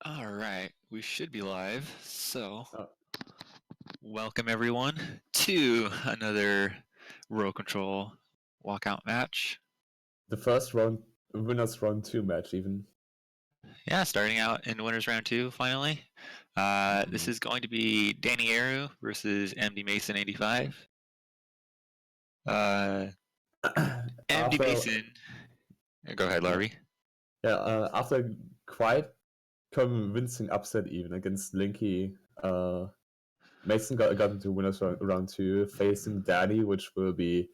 All right, we should be live. So, Oh. welcome everyone to another Row Control walkout match. The first round, winners round 2 match even. Yeah, starting out in winners round 2 finally. This is going to be Danieru versus mdmason85. mdmason. Go ahead, Larry. Yeah, after quite convincing upset even against Linky, Mason got into winners round 2 facing Danny, which will be,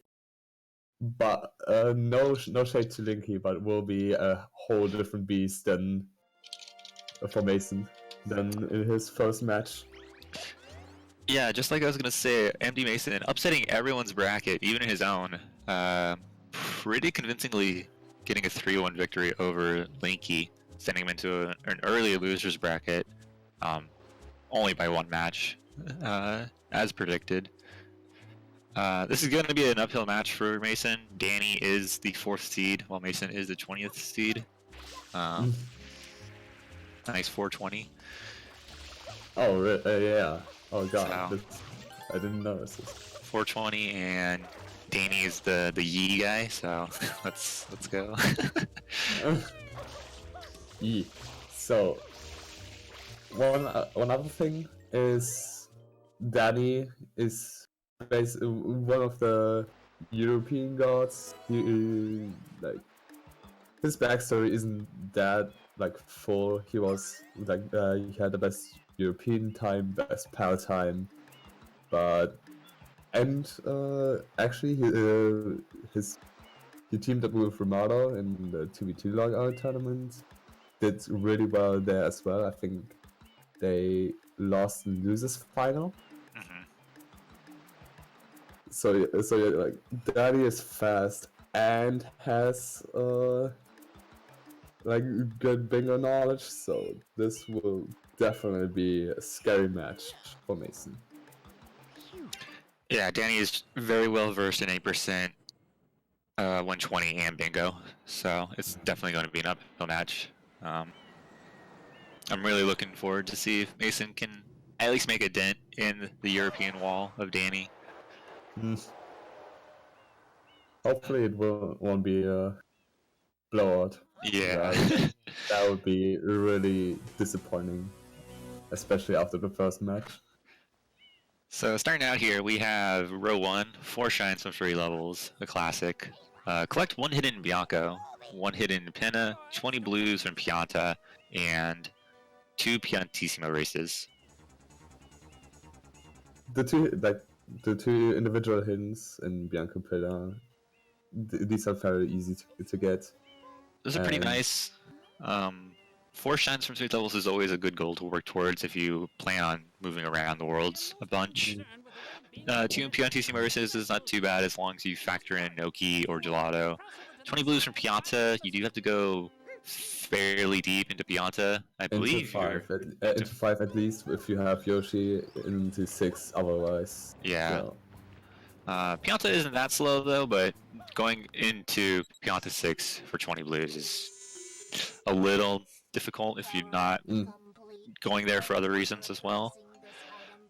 but no shade to Linky, but will be a whole different beast than for Mason than in his first match. Yeah, just like I was gonna say, mdmason upsetting everyone's bracket, even his own, pretty convincingly getting a 3-1 victory over Linky, sending him into an early loser's bracket, only by 1 match, as predicted. This is going to be an uphill match for Mason. Danny is the 4th seed, while Mason is the 20th seed. Nice 420. Oh, yeah. Oh, God. So, I didn't notice this. 420, and Danny is the Yee guy, so let's go. Yeah. So one other thing is Danny is one of the European gods. He like his backstory isn't that like full. He was like he had the best European time, best PAL time, but actually he teamed up with Romano in the 2v2 logout tournament. Did really well there as well. I think they lost in losers final. So like Daddy is fast and has like good bingo knowledge. So this will definitely be a scary match for Mason. Yeah, Danny is very well versed in 8%, 120, and bingo, so it's definitely going to be an uphill match. I'm really looking forward to see if Mason can at least make a dent in the European wall of Danny. Hopefully it won't be a blowout. Yeah. That would be really disappointing, especially after the first match. So starting out here, we have row 1, 4 shines from 3 levels, a classic. Collect 1 hidden Bianco, 1 hidden Penna, 20 blues from Pianta, and 2 Piantissimo races. The two individual hints in Bianco Pella, these are very easy to get. Those are pretty nice. 4 shines from 3 levels is always a good goal to work towards if you plan on moving around the worlds a bunch. 2 Piantissimo races is not too bad as long as you factor in Noki or Gelato. 20 blues from Pianta, you do have to go fairly deep into Pianta, I believe. Into 5 at least if you have Yoshi, into 6 otherwise. Yeah. Pianta isn't that slow though, but going into Pianta 6 for 20 blues is a little difficult if you're not going there for other reasons as well.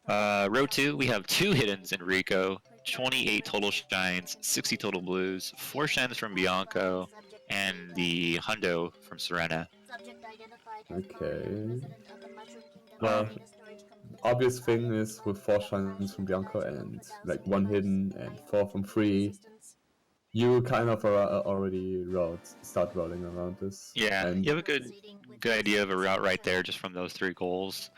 Row 2, we have 2 hiddens in Rico, 28 total shines, 60 total blues, 4 shines from Bianco, and the hundo from Serena. Okay. Well, obvious thing is with 4 shines from Bianco and like 1 hidden and 4 from 3, you kind of already start rolling around this. Yeah, you have a good idea of a route right there just from those 3 goals.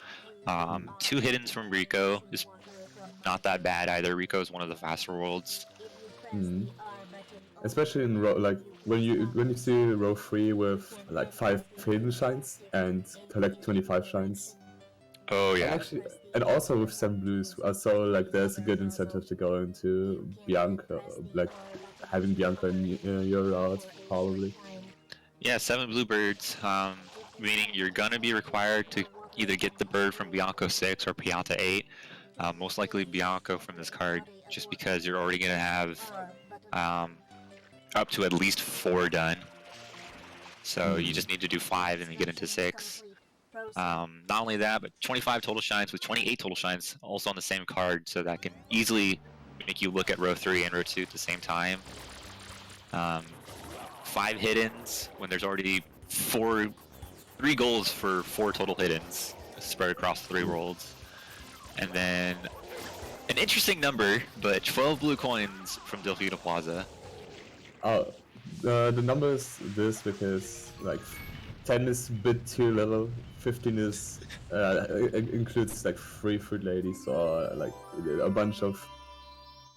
2 hiddens from Rico is not that bad either. Rico is one of the faster worlds. Especially in when you see row 3 with like 5 hidden shines and collect 25 shines. Oh yeah. And also with 7 blues, so like there's a good incentive to go into Bianca, like having Bianca in your route probably. Yeah, 7 bluebirds, meaning you're gonna be required to either get the bird from Bianco 6 or Pianta 8. Most likely Bianco from this card, just because you're already gonna have up to at least 4 done. So you just need to do 5 and then get into 6. Not only that, but 25 total shines with 28 total shines also on the same card, so that can easily make you look at row 3 and row 2 at the same time. 5 hiddens when there's already 3 goals for 4 total hiddens spread across 3 worlds. And then an interesting number, but 12 blue coins from Delphina Plaza. Oh, the number is this because like 10 is a bit too little, 15 is includes like 3 fruit ladies or like a bunch of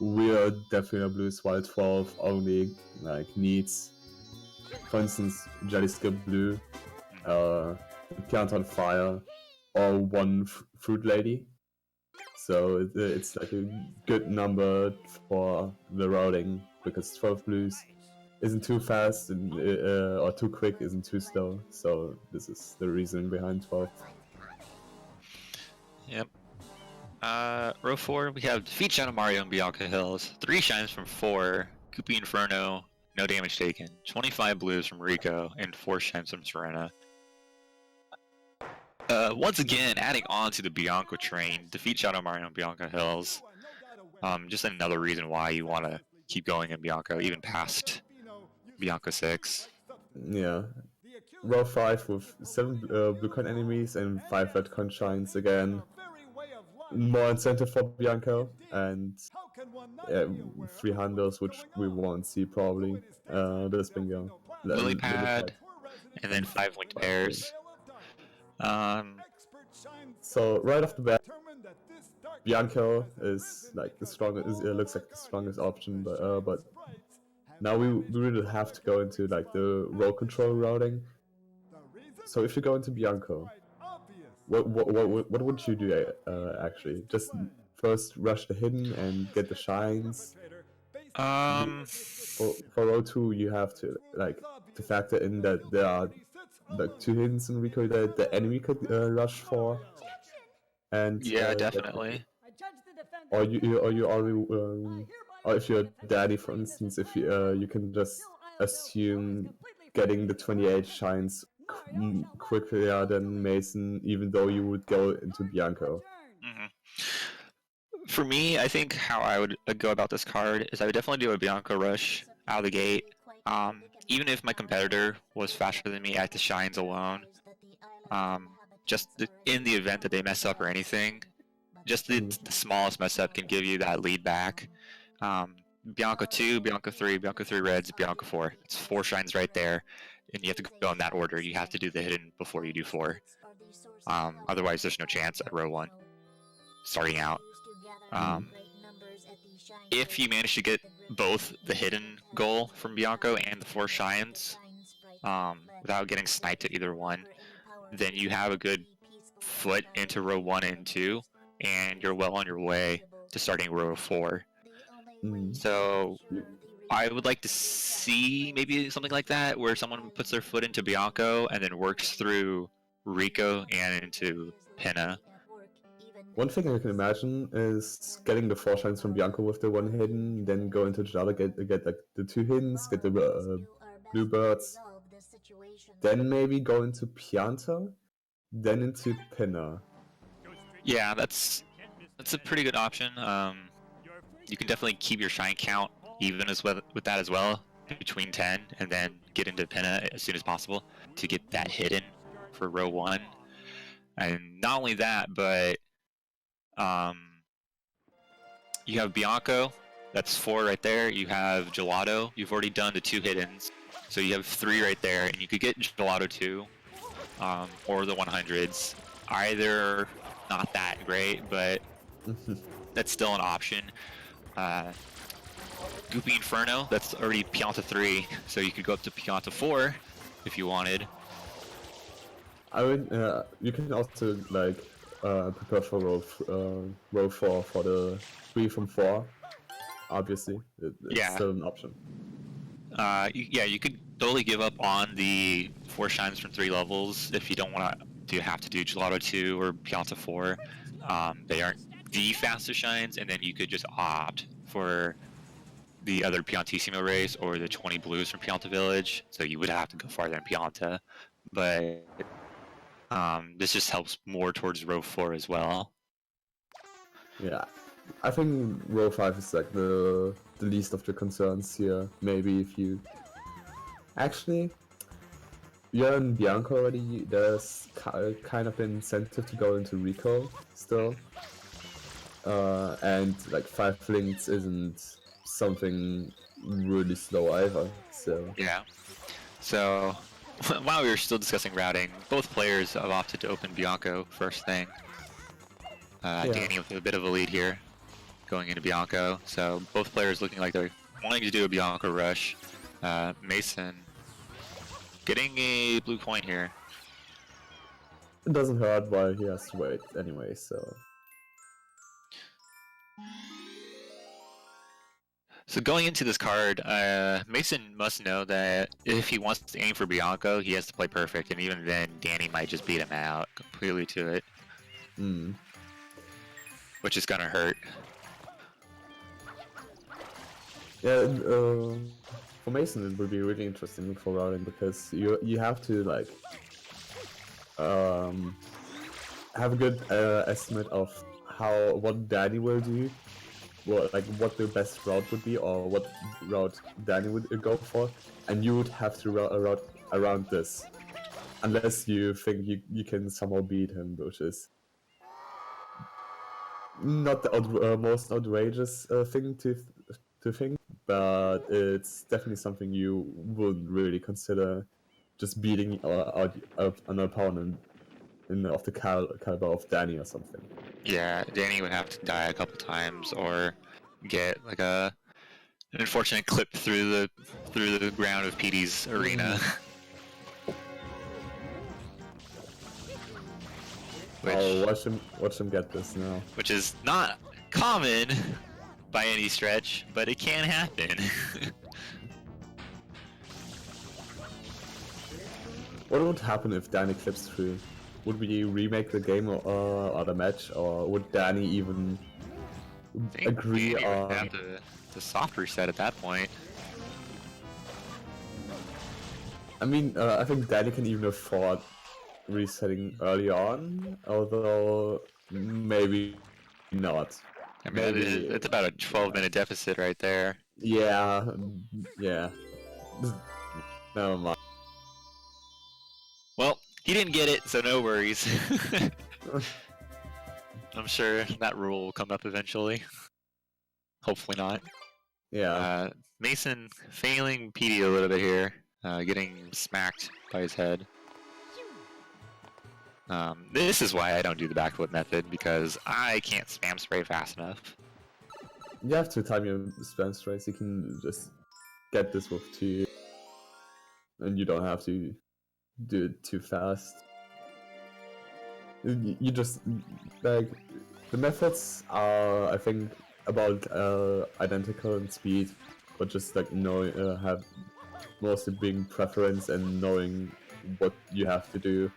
weird Delphina blues, while 12 only like needs, for instance, Jelly Skip blue, Plant on Fire, or 1 fruit lady. So it's like a good number for the routing because 12 blues isn't too fast and, or too quick, isn't too slow. So this is the reason behind 12. Yep. Row 4, we have Defeat Shadow Mario and Bianca Hills. 3 shines from 4, Goopy Inferno, no damage taken. 25 blues from Rico, and 4 shines from Serena. Once again, adding on to the Bianca train, Defeat Shadow Mario and Bianca Hills. Just another reason why you want to keep going in Bianca, even past Bianca 6. Yeah. Row 5 with 7 blue coin enemies and 5 red coin shines again. More incentive for Bianca, and 3 handles, which we won't see probably this bingo. Lily pad, and then 5 linked pairs. So right off the bat, Bianca is like the strongest. It looks like the strongest option, but now we really have to go into like the row control routing. So if you go into Bianca, what would you do actually? Just first rush the hidden and get the shines. For row 2, you have to like to factor in that there are like 2 hiddens in Rico that the enemy could rush for. And yeah, definitely. Or you already or if you're Daddy, for instance, if you can just assume getting the 28 shines quicker than Mason, even though you would go into Bianco. For me, I think how I would go about this card is I would definitely do a Bianca rush out of the gate. Even if my competitor was faster than me at the shines alone, in the event that they mess up or anything, just the smallest mess up can give you that lead back. Bianca 2, Bianca 3, Bianca 3 reds, Bianca 4. It's 4 shines right there, and you have to go in that order. You have to do the hidden before you do 4. Otherwise, there's no chance at row 1 starting out. If you manage to get both the hidden goal from Bianco and the 4 shines without getting sniped at either one, then you have a good foot into row 1 and 2, and you're well on your way to starting row 4. So I would like to see maybe something like that, where someone puts their foot into Bianco and then works through Rico and into Pinna. One thing I can imagine is getting the 4 shines from Bianco with the 1 hidden, then go into Jala, get like the 2 hiddens, get the bluebirds, then maybe go into Pianta, then into Pinna. Yeah, that's a pretty good option. You can definitely keep your shine count even as well with that as well, between 10, and then get into Pinna as soon as possible to get that hidden for row 1. And not only that, but you have Bianco, that's 4 right there. You have Gelato, you've already done the 2 hiddens, so you have 3 right there, and you could get Gelato 2 or the 100s. Either not that great, but that's still an option. Goopy Inferno, that's already Pianta 3, so you could go up to Pianta 4 if you wanted. I would. You can also like prepare for row 4 for the 3 from 4. Obviously, it's still an option. Yeah, you could totally give up on the 4 shines from 3 levels if you don't want to have to do Gelato 2 or Pianta 4. They aren't the fastest shines, and then you could just opt for the other Piantissimo race or the 20 blues from Pianta Village, so you would have to go farther than Pianta. But This just helps more towards row 4 as well. Yeah, I think row 5 is like the least of the concerns here. Maybe if you actually you're in Bianco already, there's kind of an incentive to go into Rico still. And like 5 links isn't something really slow either, so... Yeah. So, while we were still discussing routing, both players have opted to open Bianco first thing. Danny with a bit of a lead here, going into Bianco. So both players looking like they're wanting to do a Bianco rush. Mason getting a blue coin here. It doesn't hurt while he has to wait anyway, so... So going into this card, Mason must know that if he wants to aim for Bianco, he has to play perfect, and even then, Danny might just beat him out completely to it. Which is gonna hurt. Yeah, for Mason it would be really interesting for routing, because you have to like have a good estimate of what Danny will do, what the best route would be, or what route Danny would go for, and you would have to route around this, unless you think you can somehow beat him, which is not the most outrageous thing to think, but it's definitely something you wouldn't really consider just beating out an opponent of the caliber of Danny or something. Yeah, Danny would have to die a couple times or get like an unfortunate clip through the ground of PD's arena. Watch him get this now. Which is not common by any stretch, but it can happen. What would happen if Danny clips through? Would we remake the game or the match, or would Danny even agree on... have the soft reset at that point? I mean, I think Danny can even afford resetting early on, although maybe not. I mean, it's about a 12-minute deficit right there. Yeah. Never mind. Well, he didn't get it, so no worries. I'm sure that rule will come up eventually. Hopefully not. Yeah. Mason failing PD a little bit here, getting smacked by his head. This is why I don't do the backflip method, because I can't spam spray fast enough. You have to time your spam sprays. You can just get this with 2, and you don't have to do it too fast. You just like the methods are, I think, about identical in speed, but just like have mostly being preference and knowing what you have to do.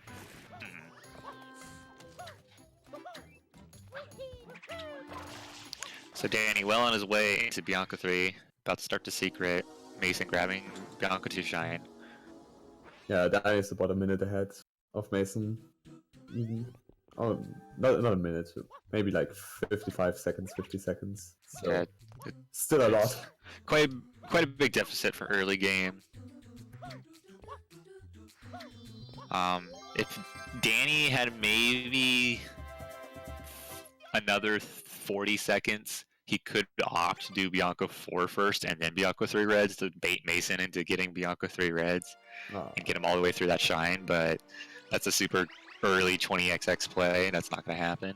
So Danny well on his way into Bianco 3, about to start the secret. Mason grabbing Bianco 2 shine. Yeah, Danny is about a minute ahead of Mason. Oh, not a minute, maybe like 55 seconds, 50 seconds. So yeah, still a lot. Quite a big deficit for early game. If Danny had maybe another 40 seconds, he could opt to do Bianco 4 first and then Bianco 3 reds to bait Mason into getting Bianco 3 reds and get him all the way through that shine, but that's a super early 20xx play, and that's not going to happen.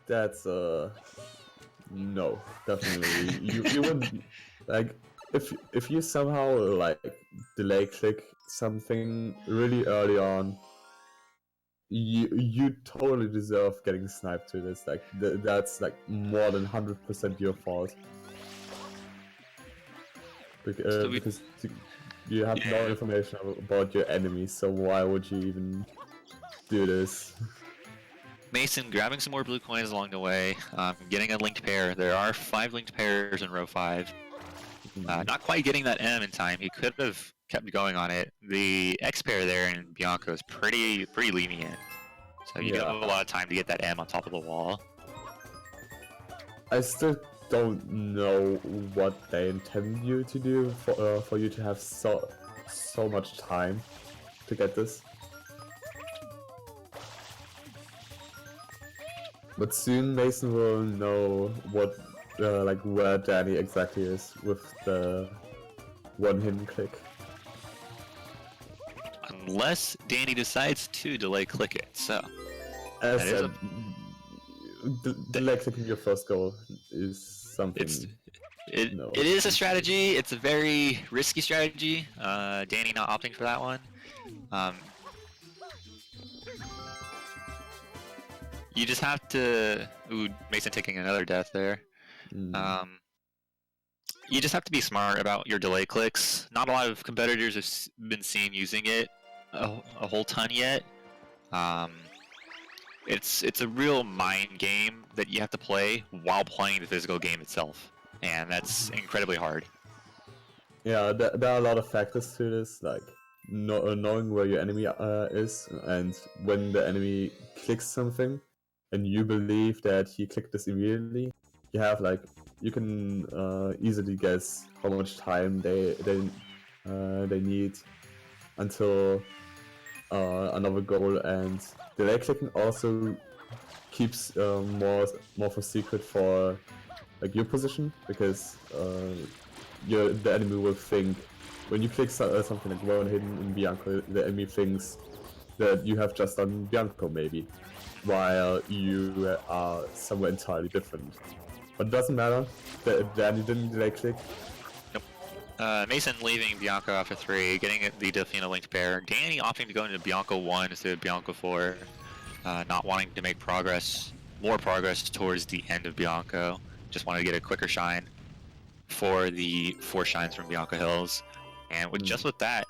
That's no, definitely. you wouldn't like if you somehow like delay click something really early on. You totally deserve getting sniped to this. Like that's like more than 100% your fault. Because you have no information about your enemies, so why would you even do this? Mason grabbing some more blue coins along the way, getting a linked pair. There are 5 linked pairs in row 5. Not quite getting that M in time. He could have kept going on it. The X pair there in Bianco is pretty lenient. So you don't have a lot of time to get that M on top of the wall. I still don't know what they intend you to do for you to have so much time to get this. But soon Mason will know what like where Danny exactly is with the one hidden click. Unless Danny decides to delay click it, so. As That is said, delay clicking your first goal is something. It is a strategy. It's a very risky strategy. Danny not opting for that one. You just have to. Ooh, Mason taking another death there. You just have to be smart about your delay clicks. Not a lot of competitors have been seen using it a whole ton yet. It's a real mind game that you have to play while playing the physical game itself, and that's incredibly hard. Yeah, there are a lot of factors to this, like knowing where your enemy is, and when the enemy clicks something, and you believe that he clicked this immediately, you have like you can easily guess how much time they need until another goal, and delay clicking also keeps more of a secret for like your position, because the enemy will think when you click something like one hidden in Bianco, the enemy thinks that you have just done Bianco maybe, while you are somewhere entirely different. But it doesn't matter. Danny didn't delay click. Nope. Mason leaving Bianco after 3, getting the Delfino linked pair. Danny opting to go into Bianco 1 instead of Bianco 4, not wanting to make more progress towards the end of Bianco. Just wanted to get a quicker shine for the 4 shines from Bianco Hills. And with that,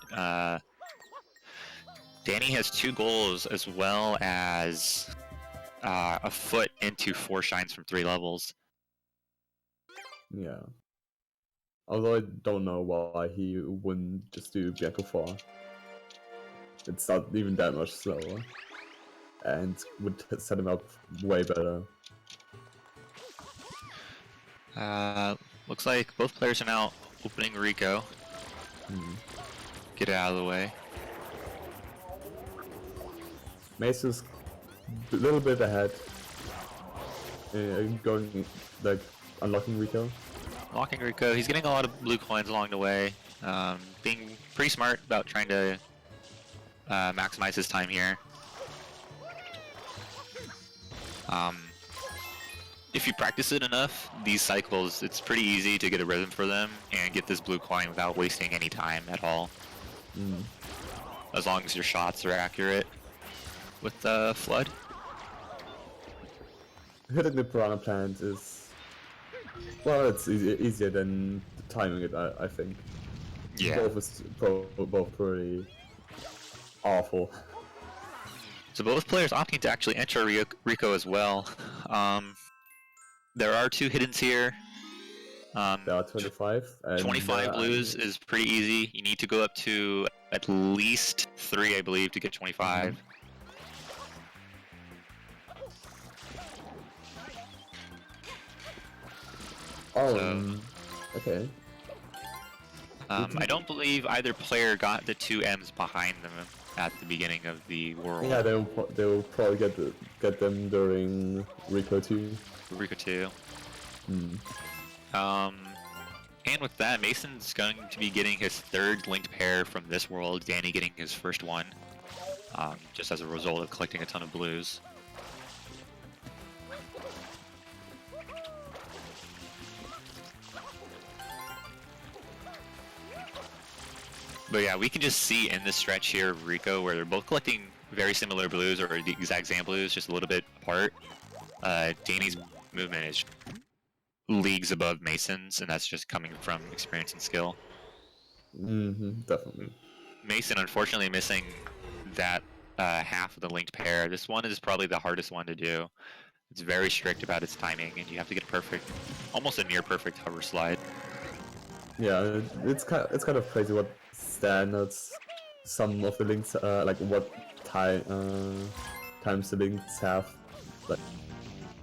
Danny has 2 goals as well as a foot into 4 shines from 3 levels. Yeah. Although I don't know why he wouldn't just do Bianco 4. It's not even that much slower, and would set him up way better. Looks like both players are now opening Rico. Get it out of the way. Mason's a little bit ahead, going like unlocking Rico. Unlocking Rico, he's getting a lot of blue coins along the way. Being pretty smart about trying to maximize his time here. If you practice it enough, these cycles, it's pretty easy to get a rhythm for them and get this blue coin without wasting any time at all. As long as your shots are accurate with the Flood. Hitting the Piranha Plant is, well, it's easier than timing it, I think. Yeah. Both pretty awful. So both players opting to actually enter Rico as well. There are 2 hiddens here. There are 25. And 25 blues is pretty easy. You need to go up to at least 3, I believe, to get 25. Okay. I don't believe either player got the 2 M's behind them at the beginning of the world. Yeah, they'll probably get them during Rico 2. Rico 2. And with that, Mason's going to be getting his 3rd linked pair from this world, Danny getting his first one, just as a result of collecting a ton of blues. But yeah, we can just see in this stretch here of Rico where they're both collecting very similar blues, or the exact same blues, just a little bit apart. Danny's movement is leagues above Mason's, and that's just coming from experience and skill. Definitely. Mason unfortunately missing that half of the linked pair. This one is probably the hardest one to do. It's very strict about its timing, and you have to get a perfect, almost a near perfect hover slide. Yeah, it's kind of crazy what standards some of the links like what time times the links have. Like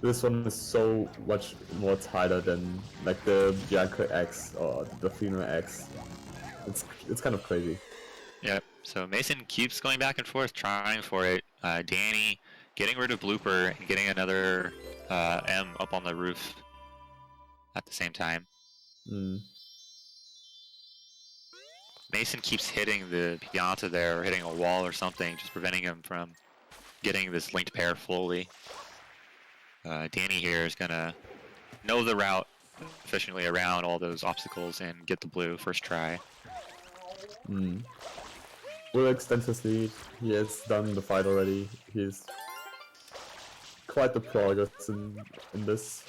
this one is so much more tighter than like the Bianca X or the Fino X. It's kind of crazy. Yep. So Mason keeps going back and forth, trying for it. Danny getting rid of Blooper and getting another M up on the roof at the same time. Mason keeps hitting the Pianta there, or hitting a wall or something, just preventing him from getting this linked pair fully. Danny here is gonna know the route efficiently around all those obstacles and get the blue first try. Will extensively, he has done the fight already. He's quite the progress in this.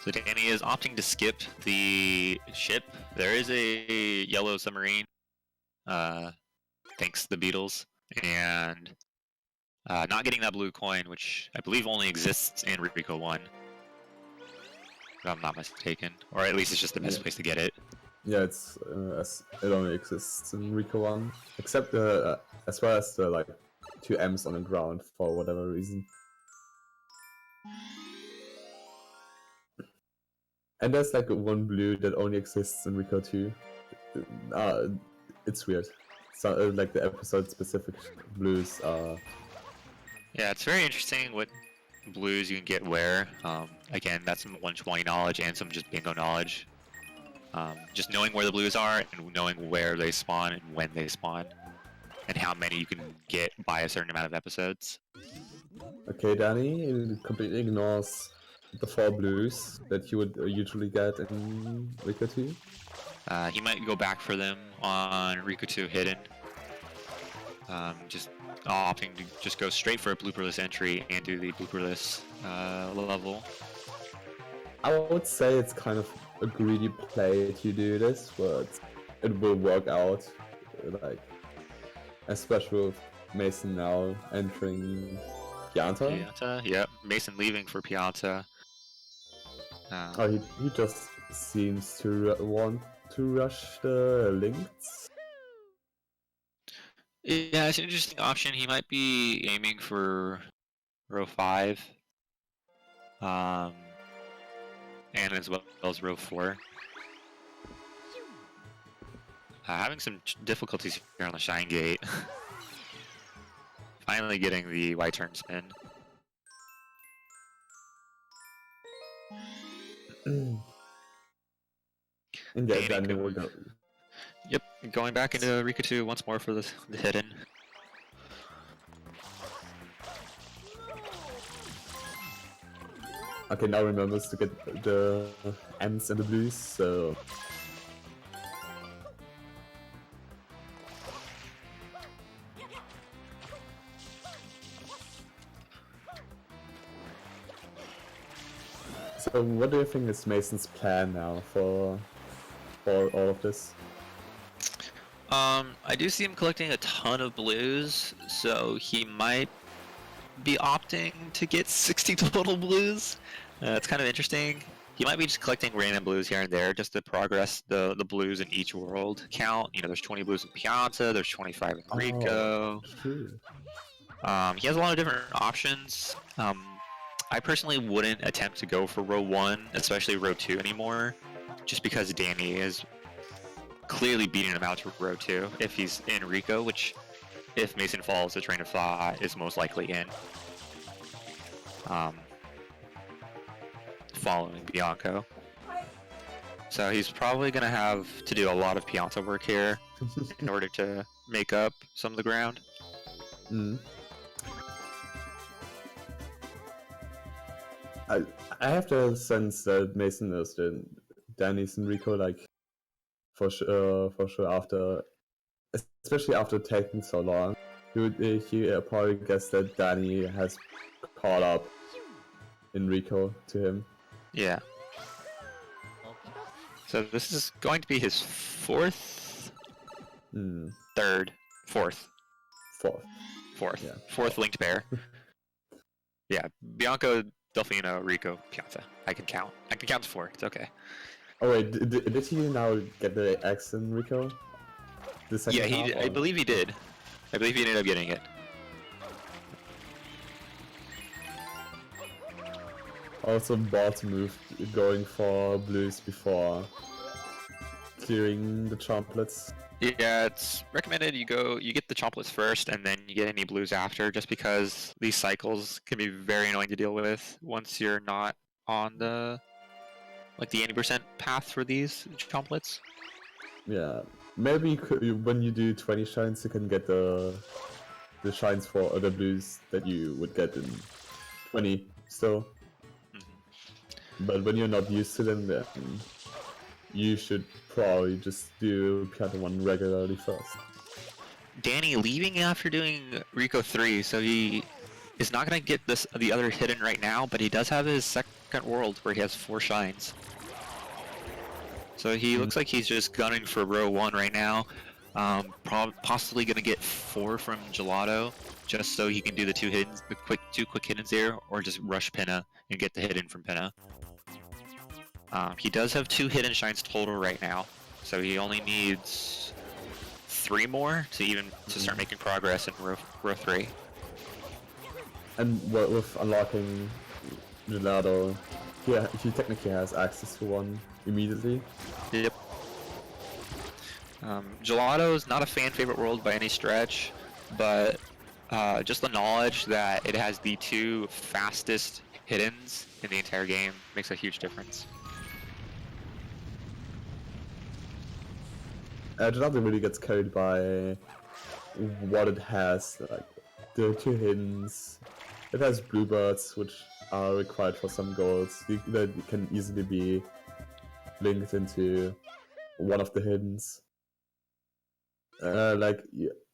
So Danny is opting to skip the ship. There is a yellow submarine, thanks to the Beatles, and not getting that blue coin, which I believe only exists in Rico 1. If I'm not mistaken. Or at least it's just the best place to get it. Yeah, it only exists in Rico 1. Except as well as the like 2 M's on the ground for whatever reason. And there's like one blue that only exists in Rico 2. It's weird. So like the episode specific blues are... Yeah, it's very interesting what blues you can get where. Again, that's some 120 knowledge and some just bingo knowledge. Just knowing where the blues are and knowing where they spawn and when they spawn. And how many you can get by a certain amount of episodes. Okay, Danny completely ignores the 4 blues that you would usually get in Rico 2. He might go back for them on Rico 2 hidden. Just opting to just go straight for a blooperless entry and do the blooperless level. I would say it's kind of a greedy play to do this, but it will work out. Like, especially with Mason now entering Pianta. Pianta, yep. Mason leaving for Pianta. He just seems to want to rush the links. Yeah, it's an interesting option. He might be aiming for row 5. And as well as row 4. Having some difficulties here on the Shine Gate. Finally getting the white turn spin. And yeah, Danny will go. Yep, going back into Rico 2 once more for the hidden. Okay, now remembers to get the M's and the blues, so... So what do you think is Mason's plan now for all of this? I do see him collecting a ton of blues, so he might be opting to get 60 total blues. It's kind of interesting. He might be just collecting random blues here and there just to progress the blues in each world count. You know, there's 20 blues in Pianta, there's 25 in Rico. True. He has a lot of different options. I personally wouldn't attempt to go for row 1, especially row 2 anymore, just because Danny is clearly beating him out to row 2 if he's in Rico, which, if Mason follows the train of thought, is most likely in. Following Bianco. So he's probably going to have to do a lot of Pianta work here in order to make up some of the ground. I have the sense that Mason is the Danny's and Rico, like, for sure after, especially after taking so long, he probably guessed that Danny has caught up in Rico to him. Yeah. So this is going to be his fourth? Fourth. Yeah. Fourth linked pair. Yeah, Bianco, Delfino, Rico, Pianta. I can count to 4. It's okay. Oh wait, did he now get the X in Rico? The second Yeah, half? I Or... believe he did. I believe he ended up getting it. Also, bot move going for blues before clearing the chomplets. Yeah, it's recommended you get the chomplets first and then you get any blues after, just because these cycles can be very annoying to deal with once you're not on the 80% path for these chomplets. Yeah, maybe when you do 20 shines, you can get the shines for other blues that you would get in 20 still. But when you're not used to them, then you should probably just do Piano 1 regularly first. Danny leaving after doing Rico 3, so he is not going to get the other hidden right now, but he does have his second world where he has 4 shines. So he looks like he's just gunning for row 1 right now. Possibly going to get 4 from Gelato, just so he can do the 2 quick hiddens here, or just rush Pinna and get the hidden from Pinna. He does have 2 hidden shines total right now, so he only needs 3 more to start making progress in row 3. And with unlocking Gelato, he technically has access to 1 immediately. Yep. Gelato is not a fan favorite world by any stretch, but just the knowledge that it has the 2 fastest hiddens in the entire game makes a huge difference. Gelato really gets carried by what it has, like the 2 hiddens. It has bluebirds, which are required for some goals. That can easily be linked into one of the hiddens. Like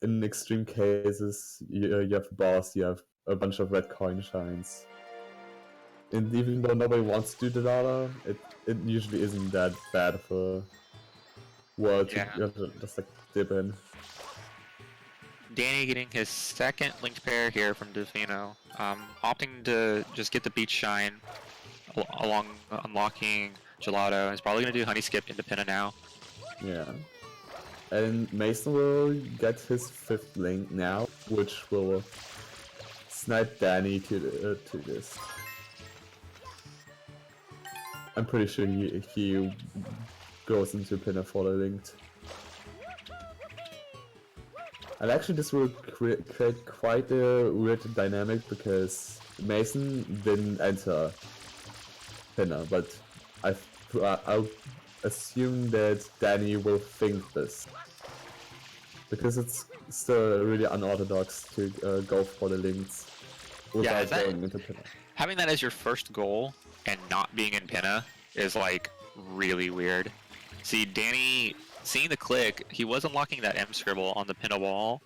in extreme cases, you have a boss, you have a bunch of red coin shines. And even though nobody wants to do the data, it usually isn't that bad of a world to just like dip in. Danny getting his second linked pair here from Defino, opting to just get the beach shine along unlocking Gelato. He's probably going to do Honey Skip into Pinna now. Yeah. And Mason will get his 5th link now, which will snipe Danny to this. I'm pretty sure he goes into Pinna for the linked. And actually this will create quite a weird dynamic, because Mason didn't enter Pinna, but I'll assume that Danny will think this. Because it's still really unorthodox to go for the links without going into Pinna. Having that as your first goal and not being in Pinna is like really weird. See, Danny, seeing the click, he was unlocking that M scribble on the Pinna wall,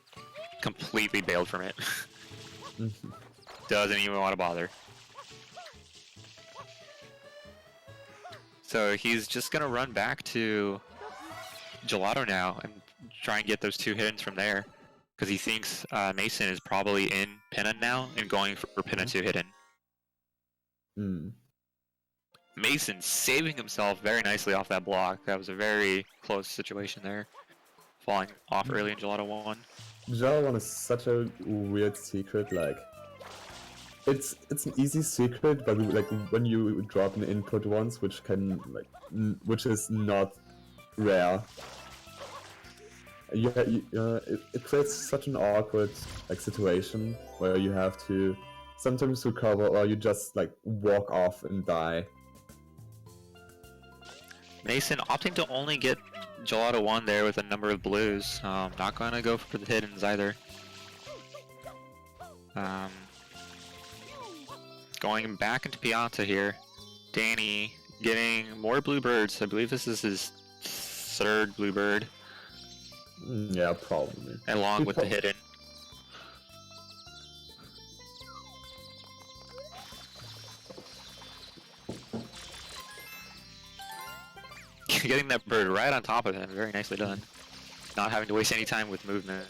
completely bailed from it. Doesn't even want to bother. So he's just gonna run back to Gelato now and try and get those 2 hiddens from there, because he thinks Mason is probably in Pinna now and going for Pinna 2 hidden. Mason saving himself very nicely off that block. That was a very close situation there, falling off early in Gelato 1. Gelato 1 is such a weird secret. Like, it's an easy secret, but like when you drop an input once, which is not rare, it creates such an awkward situation where you have to sometimes recover, or you just like walk off and die. Mason opting to only get Gelato 1 there with a number of blues. Not going to go for the hiddens either. Going back into Pianta here. Danny getting more bluebirds. I believe this is his 3rd bluebird. Yeah, probably. Along with the hidden. Getting that bird right on top of him, very nicely done. Not having to waste any time with movement.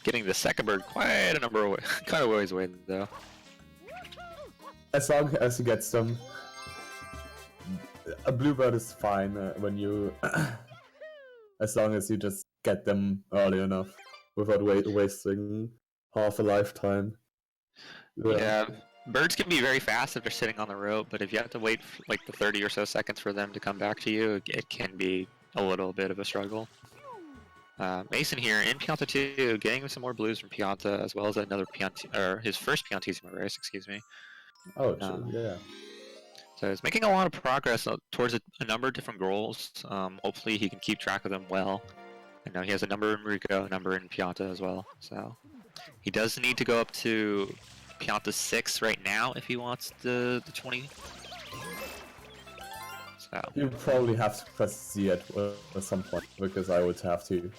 Getting the second bird quite a ways away though. As long as he gets them, a bluebird is fine when you, as long as you just get them early enough without wasting half a lifetime. Yeah, birds can be very fast if they're sitting on the rope, but if you have to wait for, like the 30 or so seconds for them to come back to you, it can be a little bit of a struggle. Mason here in Pianta 2, getting some more blues from Pianta, as well as another Pianta, or his first Piantissimo race, excuse me. Oh, true, yeah. So he's making a lot of progress towards a number of different goals. Hopefully he can keep track of them well. I know he has a number in Rico, a number in Pianta as well. So he does need to go up to Pianta 6 right now if he wants the 20. So You probably have to press Z at some point, because I would have to,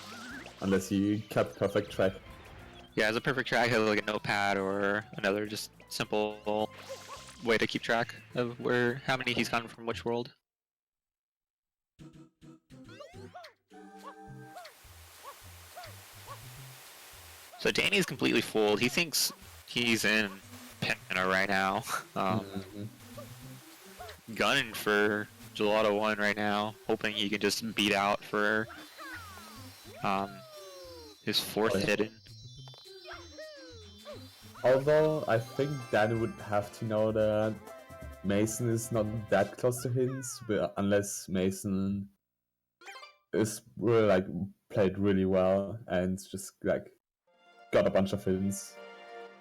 unless you kept perfect track. yeah, as a perfect track, he has like a notepad or another just simple way to keep track of how many he's gotten from which world. So Danny's completely fooled. He thinks he's in Penna right now. Gunning for Gelato 1 right now, hoping he can just beat out for his fourth hidden. Although, I think Danny would have to know that Mason is not that close to hints, but unless Mason is really, like, played really well and just like got a bunch of hints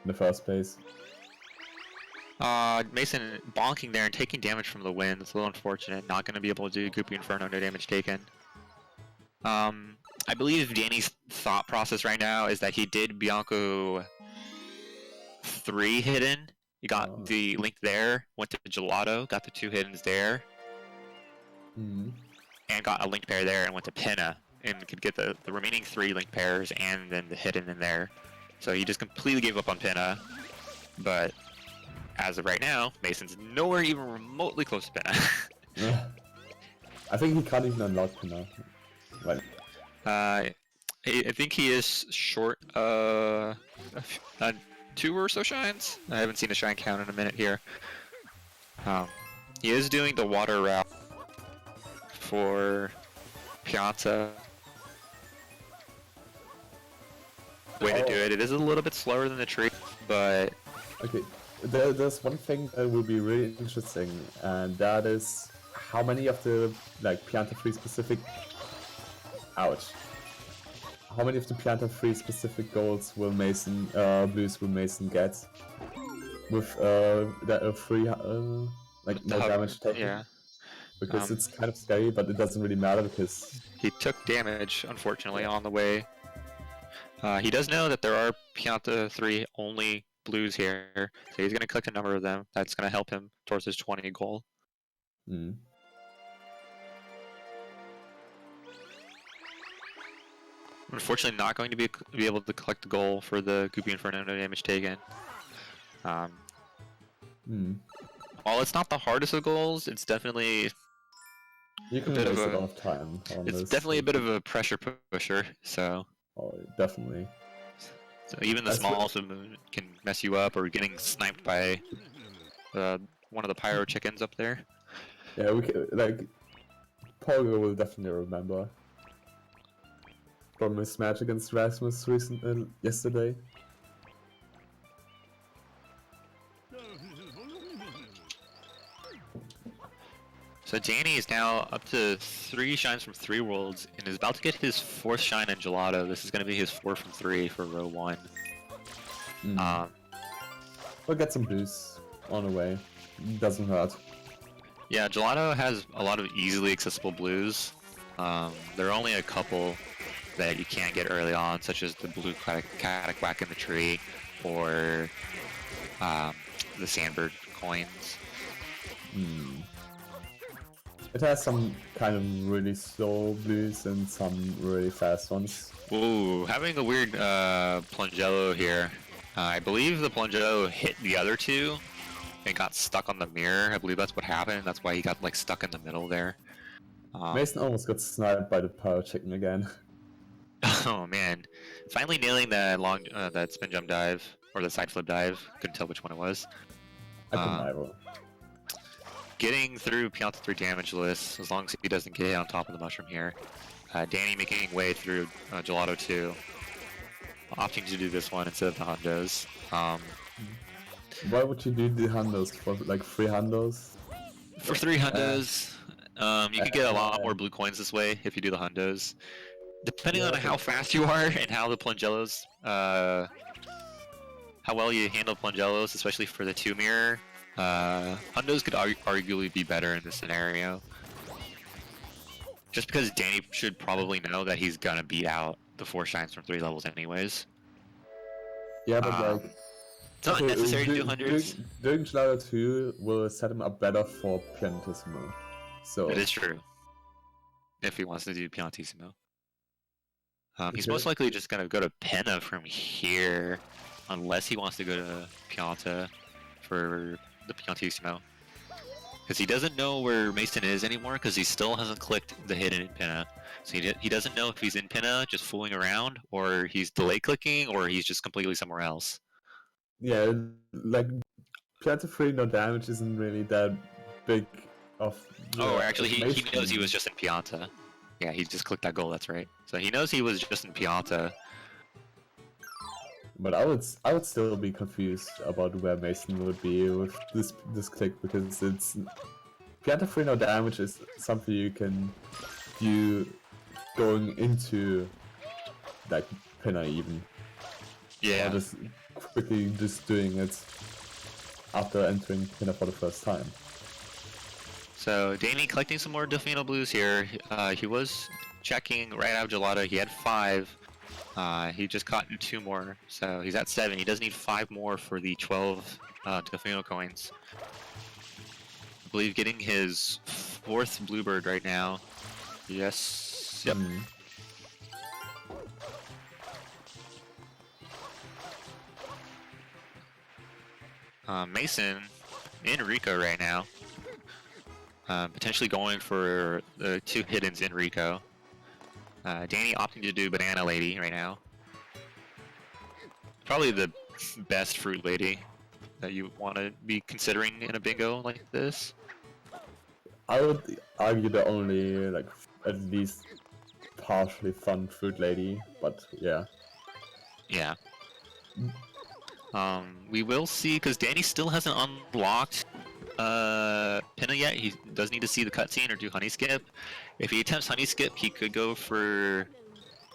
in the first place. Mason bonking there and taking damage from the wind. It's a little unfortunate. Not going to be able to do Goopy Inferno, no damage taken. I believe Danny's thought process right now is that he did Bianco 3 hidden. He got the link there, went to Gelato, got the 2 hiddens there, and got a linked pair there and went to Penna, and could get the remaining 3 linked pairs and then the hidden in there. So he just completely gave up on Penna, but as of right now, Mason's nowhere even remotely close to Penna. I think he can't even unlock Penna. Right. I think he is short 2 or so shines. I haven't seen a shine count in a minute here. He is doing the water route for Pianta. Way to do it. It is a little bit slower than the tree, but okay. There's one thing that will be really interesting, and that is how many of the like Pianta 3 specific. Ouch. How many of the Pianta 3 specific goals will Mason, blues will Mason get with that free like no damage taken? Yeah. Because it's kind of scary, but it doesn't really matter because he took damage unfortunately on the way. He does know that there are Pianta 3 only blues here, so he's going to collect a number of them. That's going to help him towards his 20 goal. Unfortunately, not going to be able to collect the goal for the Goopy Inferno, no damage taken. While it's not the hardest of goals, it's definitely you can waste a lot of time on it's this. definitely a bit of a pressure pusher, so... Oh, definitely. So even the smallest movement can mess you up, or getting sniped by one of the pyro chickens up there. Yeah, we can, like, Pogo will definitely remember from his match against Rasmus yesterday. So Danny is now up to 3 shines from 3 worlds, and is about to get his 4th shine in Gelato. This is going to be his 4 from 3 for row 1. We'll get some boosts on the way. Doesn't hurt. Yeah, Gelato has a lot of easily accessible blues. There are only a couple that you can't get early on, such as the blue Catacquack in the tree, or the Sandbird coins. It has some kind of really slow blues and some really fast ones. Ooh, having a weird Plungello here. I believe the Plungello hit the other 2 and got stuck on the mirror. I believe that's what happened. That's why he got like stuck in the middle there. Mason almost got sniped by the pyro chicken again. Oh man, finally nailing that that spin jump dive or the side flip dive. Couldn't tell which one it was. I couldn't either. getting through Pianta 3 damageless, as long as he doesn't get hit on top of the mushroom here. Danny making way through Gelato 2. Opting to do this one instead of the Hondos. Why would you do the Hondos for like 3 Hondos? For 3 Hondos, you could get a lot more blue coins this way if you do the Hondos. Depending on how fast you are and how the Plungellos, how well you handle Plungellos, especially for the 2 mirror, Hondos could arguably be better in this scenario. Just because Danny should probably know that he's gonna beat out the 4 shines from 3 levels anyways. Yeah, but like... It's not necessary to do hundreds. Doing Gelato 2 will set him up better for Piantissimo. So... It is true. If he wants to do Piantissimo. He's most likely just gonna go to Penna from here, unless he wants to go to Pianta for the Piantissimo. Because he doesn't know where Mason is anymore, because he still hasn't clicked the hidden in Penna. So he doesn't know if he's in Penna, just fooling around, or he's delay clicking, or he's just completely somewhere else. Yeah, like Pianta 3 no damage isn't really that big of... Oh, actually he knows he was just in Pianta. Yeah, he just clicked that goal, that's right. So he knows he was just in Pianta. But I would still be confused about where Mason would be with this click, because it's... Pianta 3 no damage is something you can do going into like Pinner even. Yeah. Or just quickly just doing it after entering Pinner for the first time. So Danny collecting some more Delfino Blues here. He was checking right out of Gelato. He had 5. He just caught 2 more, so he's at 7. He does need 5 more for the 12 Delfino coins. I believe getting his 4th Bluebird right now. Yes. Yep. Mason in Rico right now. Potentially going for the 2 hiddens in Rico. Danny opting to do Banana Lady right now. Probably the best fruit lady that you want to be considering in a bingo like this. I would argue the only, like, at least partially fun fruit lady, but yeah. Yeah. We will see, because Danny still hasn't unlocked Pinna yet. He does need to see the cutscene or do Honey Skip. If he attempts Honey Skip, he could go for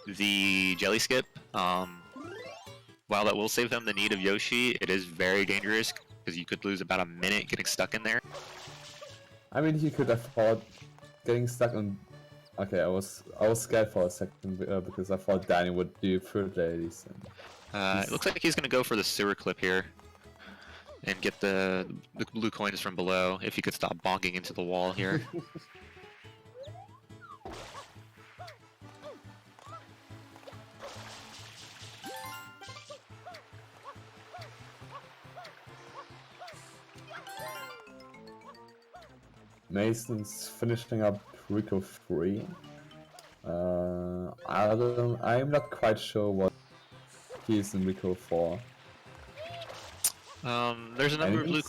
the Jelly Skip. While that will save them the need of Yoshi, it is very dangerous, because you could lose about a minute getting stuck in there. I mean, he could afford getting stuck on... Okay, I was scared for a second because I thought Danny would do fruit ladies. And it looks like he's going to go for the sewer clip here and get the blue coins from below, if he could stop bonking into the wall here. Mason's finishing up Rico 3. I'm not quite sure what he is in Rico 4. There's a number of blue.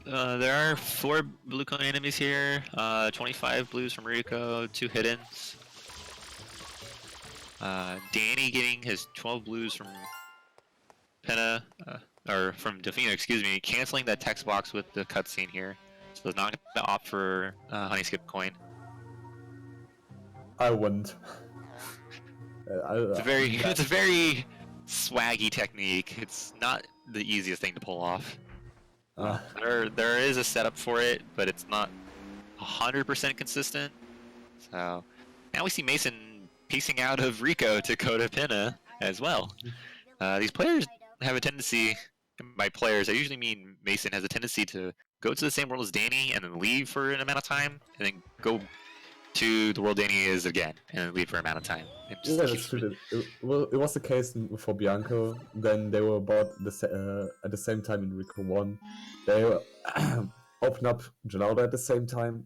There are 4 blue coin enemies here. 25 blues from Rico, 2 hiddens. Danny getting his 12 blues from Penna, or from Delfino, excuse me, canceling that text box with the cutscene here. So it's not going to opt for Honey Skip coin. I wouldn't. It's a very swaggy technique. It's not the easiest thing to pull off. There is a setup for it, but it's not 100% consistent. So now we see Mason piecing out of Rico to go to Pinna as well. These players have a tendency, by players I usually mean Mason, has a tendency to go to the same world as Danny and then leave for an amount of time, and then go to the world Danny is again, and then leave for an amount of time. Yeah, that's true. It was the case for Bianco. Then they were about at the same time in Rico 1. They opened up Gelato at the same time.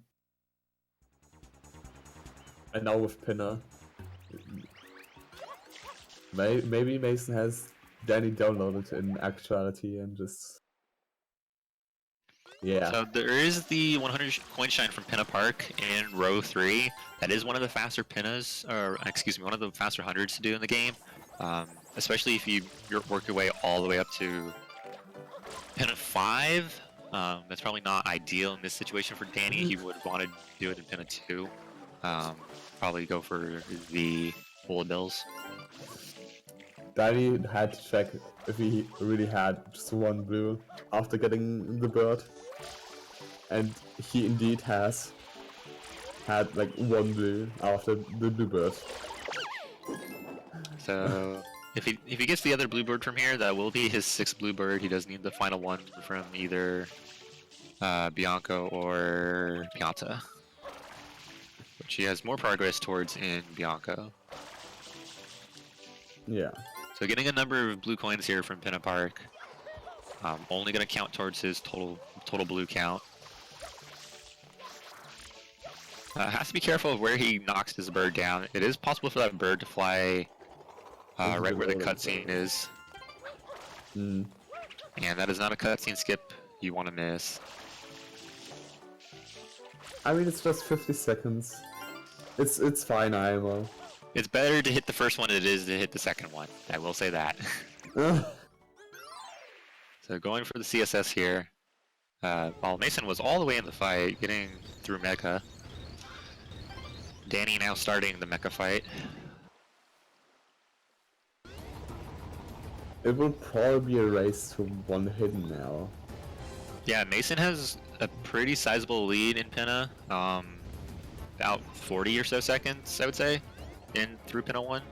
And now with Pinner. Maybe Mason has Danny downloaded in actuality and just... Yeah. So there is the 100 coin shine from Pinna Park in row 3. That is one of the faster pinnas, or excuse me, one of the faster hundreds to do in the game. Especially if you work your way all the way up to Pinna 5. That's probably not ideal in this situation for Danny. He would want to do it in Pinna 2. Probably go for the bullet bills. Danny had to check if he really had just one blue after getting the bird. And he indeed has had like one blue after the blue bird. So if he gets the other blue bird from here, that will be his 6th blue bird. He does need the final one from either Bianco or Pianta, which he has more progress towards in Bianco. Yeah. So getting a number of blue coins here from Pinna Park, only going to count towards his total blue count. Has to be careful of where he knocks his bird down. It is possible for that bird to fly right where the cutscene is. And that is not a cutscene skip you want to miss. I mean, it's just 50 seconds. It's fine, IMO. It's better to hit the first one than it is to hit the second one. I will say that. So going for the CSS here. While Mason was all the way in the fight, getting through Mecha. Danny now starting the Mecha fight. It will probably be a race to one hidden now. Yeah, Mason has a pretty sizable lead in Pinna. About 40 or so seconds, I would say, through Pinna 1.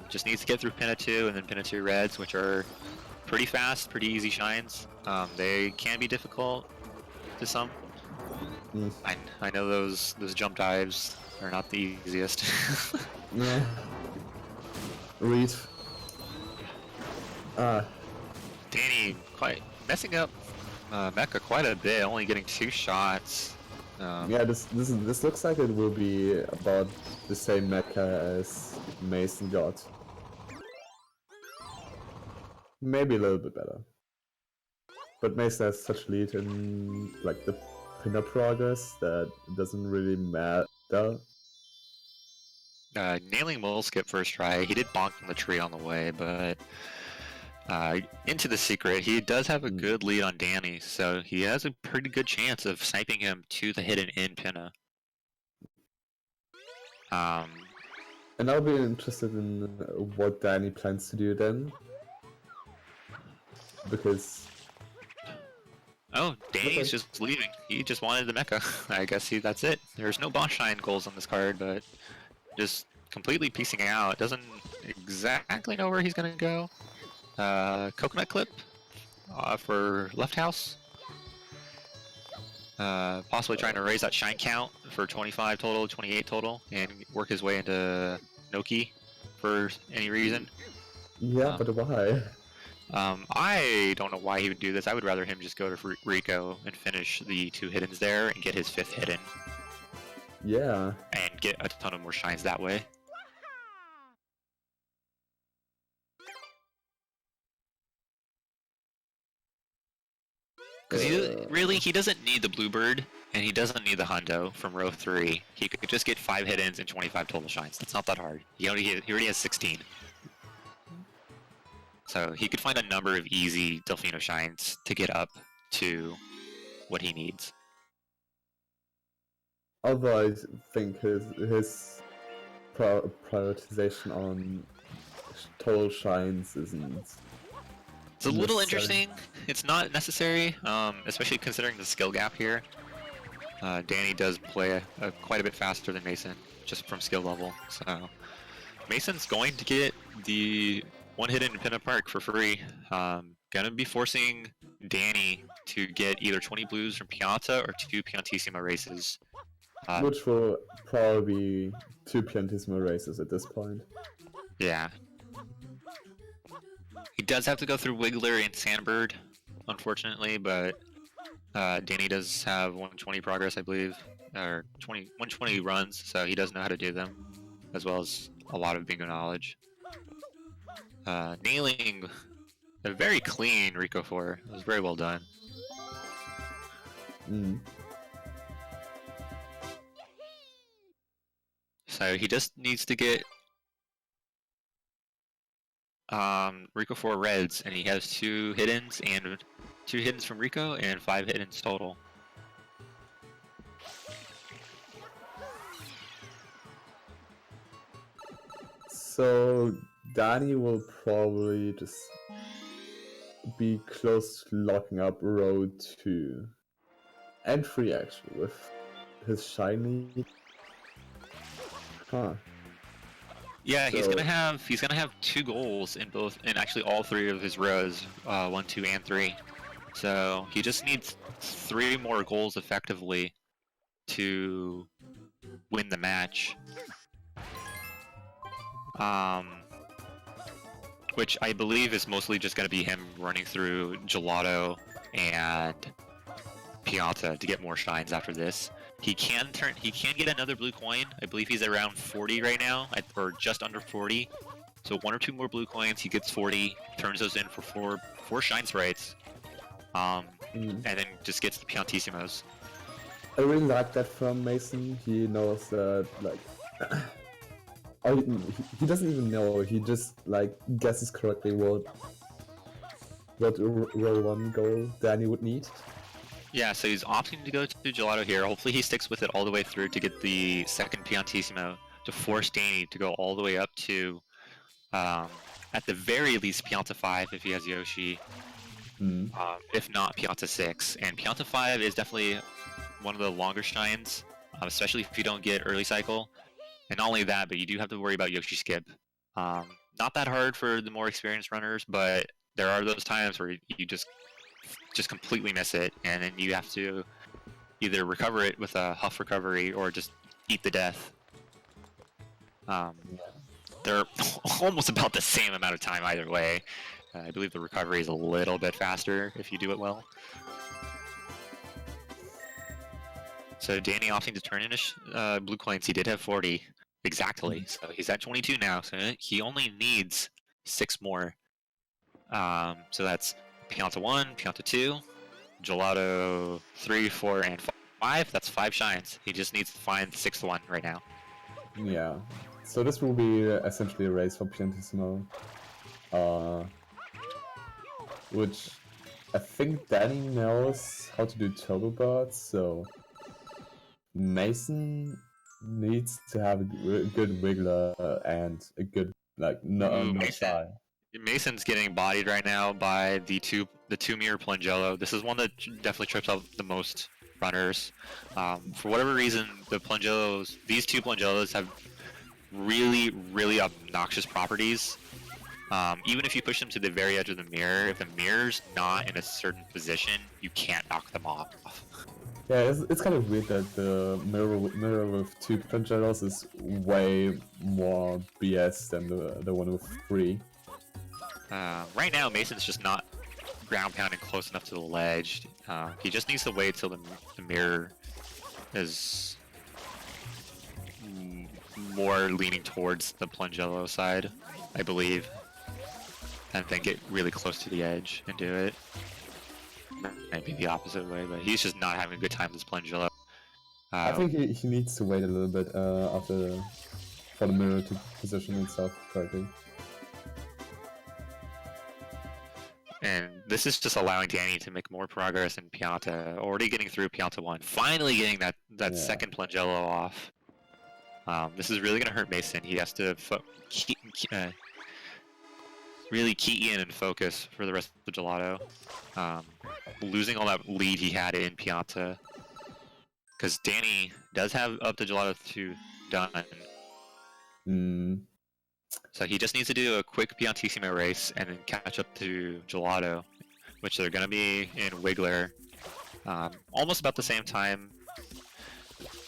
Just needs to get through Pinna 2 and then Pinna 2 Reds, which are pretty fast, pretty easy shines. They can be difficult to some. I know those jump dives are not the easiest. Yeah. Reed. Danny quite messing up Mecha quite a bit, only getting 2 shots. Yeah, this looks like it will be about the same mecha as Mason got. Maybe a little bit better. But Mason has such lead in like the pinner progress that it doesn't really matter. Nailing Mole Skip first try. He did bonk on the tree on the way, but into the secret, he does have a good lead on Danny, so he has a pretty good chance of sniping him to the hidden in Pinna. And I'll be interested in what Danny plans to do then. Because... Oh, Danny's just leaving. He just wanted the mecha. I guess that's it. There's no boss shine goals on this card, but just completely piecing out. Doesn't exactly know where he's gonna go. Coconut clip for left house. Possibly trying to raise that shine count for 25 total, 28 total, and work his way into Noki for any reason. Yeah, but why? I don't know why he would do this. I would rather him just go to Rico and finish the 2 hiddens there and get his 5th hidden. Yeah. And get a ton of more shines that way. Because he doesn't need the Bluebird, and he doesn't need the Hundo from row 3. He could just get 5 hiddens and 25 total shines. That's not that hard. He already has 16. So he could find a number of easy Delfino shines to get up to what he needs. Although I think his prioritization on total shines isn't... It's a little interesting. It's not necessary, especially considering the skill gap here. Danny does play quite a bit faster than Mason, just from skill level. So Mason's going to get the 1 hidden in Pinna Park for free. Gonna be forcing Danny to get either 20 blues from Pianta or 2 Piantissima races. Which will probably be 2 Piantissima races at this point. Yeah. He does have to go through Wiggler and Sandbird, unfortunately, but Danny does have 120 progress, I believe, or 120 runs, so he does know how to do them, as well as a lot of bingo knowledge. Nailing a very clean Rico 4. It was very well done. Mm. So he just needs to get Rico 4 reds, and he has 2 hiddens and 2 hiddens from Rico and 5 hiddens total. So Danny will probably just be close to locking up row 2 and 3 actually with his shiny. Huh. Yeah, he's So- gonna have 2 goals in actually all 3 of his rows, 1, 2, and 3. So he just needs 3 more goals effectively to win the match. Which I believe is mostly just gonna be him running through Gelato and Pianta to get more shines after this. He can get another blue coin. I believe he's around 40 right now, or just under 40. So 1 or 2 more blue coins, he gets 40, turns those in for four shine sprites, and then just gets the Piantissimos. I really like that from Mason. He knows that, like, oh, he doesn't even know. He just like guesses correctly what row 1 goal Danny would need. Yeah, so he's opting to go to Gelato here. Hopefully he sticks with it all the way through to get the second Piantissimo to force Danny to go all the way up to, at the very least, Pianta 5 if he has Yoshi. If not, Pianta 6. And Pianta 5 is definitely one of the longer shines, especially if you don't get early cycle. And not only that, but you do have to worry about Yoshi skip. Not that hard for the more experienced runners, but there are those times where you just completely miss it, and then you have to either recover it with a huff recovery or just eat the death. They're almost about the same amount of time either way. I believe the recovery is a little bit faster if you do it well. So Danny opting to turn in blue coins. He did have 40 exactly, so he's at 22 now. So he only needs 6 more. So that's Pianta 1, Pianta 2, Gelato 3, 4, and 5. That's 5 shines. He just needs to find the 6th one right now. Yeah. So this will be essentially a race for Piantissimo. Which I think Danny knows how to do turbo birds, so Mason needs to have a good wiggler and a good no shy. Mason's getting bodied right now by the two mirror Plungello. This is one that definitely trips out the most runners. For whatever reason, these 2 Plungellos have really obnoxious properties. Even if you push them to the very edge of the mirror, if the mirror's not in a certain position, you can't knock them off. Yeah, it's kind of weird that the mirror with 2 Plungellos is way more BS than the one with 3. Right now, Mason's just not ground pounding close enough to the ledge. He just needs to wait till the mirror is more leaning towards the Plungello side, I believe, and then get really close to the edge and do it. Maybe the opposite way, but he's just not having a good time with this Plungello. I think he needs to wait a little bit for the mirror to position itself correctly. And this is just allowing Danny to make more progress in Pianta, already getting through Pianta 1, finally getting that second Plungello off. This is really going to hurt Mason. He has to really key in and focus for the rest of the Gelato. Losing all that lead he had in Pianta. Because Danny does have up to Gelato 2 done. So he just needs to do a quick Piantissimo race and then catch up to Gelato, which they're going to be in Wiggler. Almost about the same time.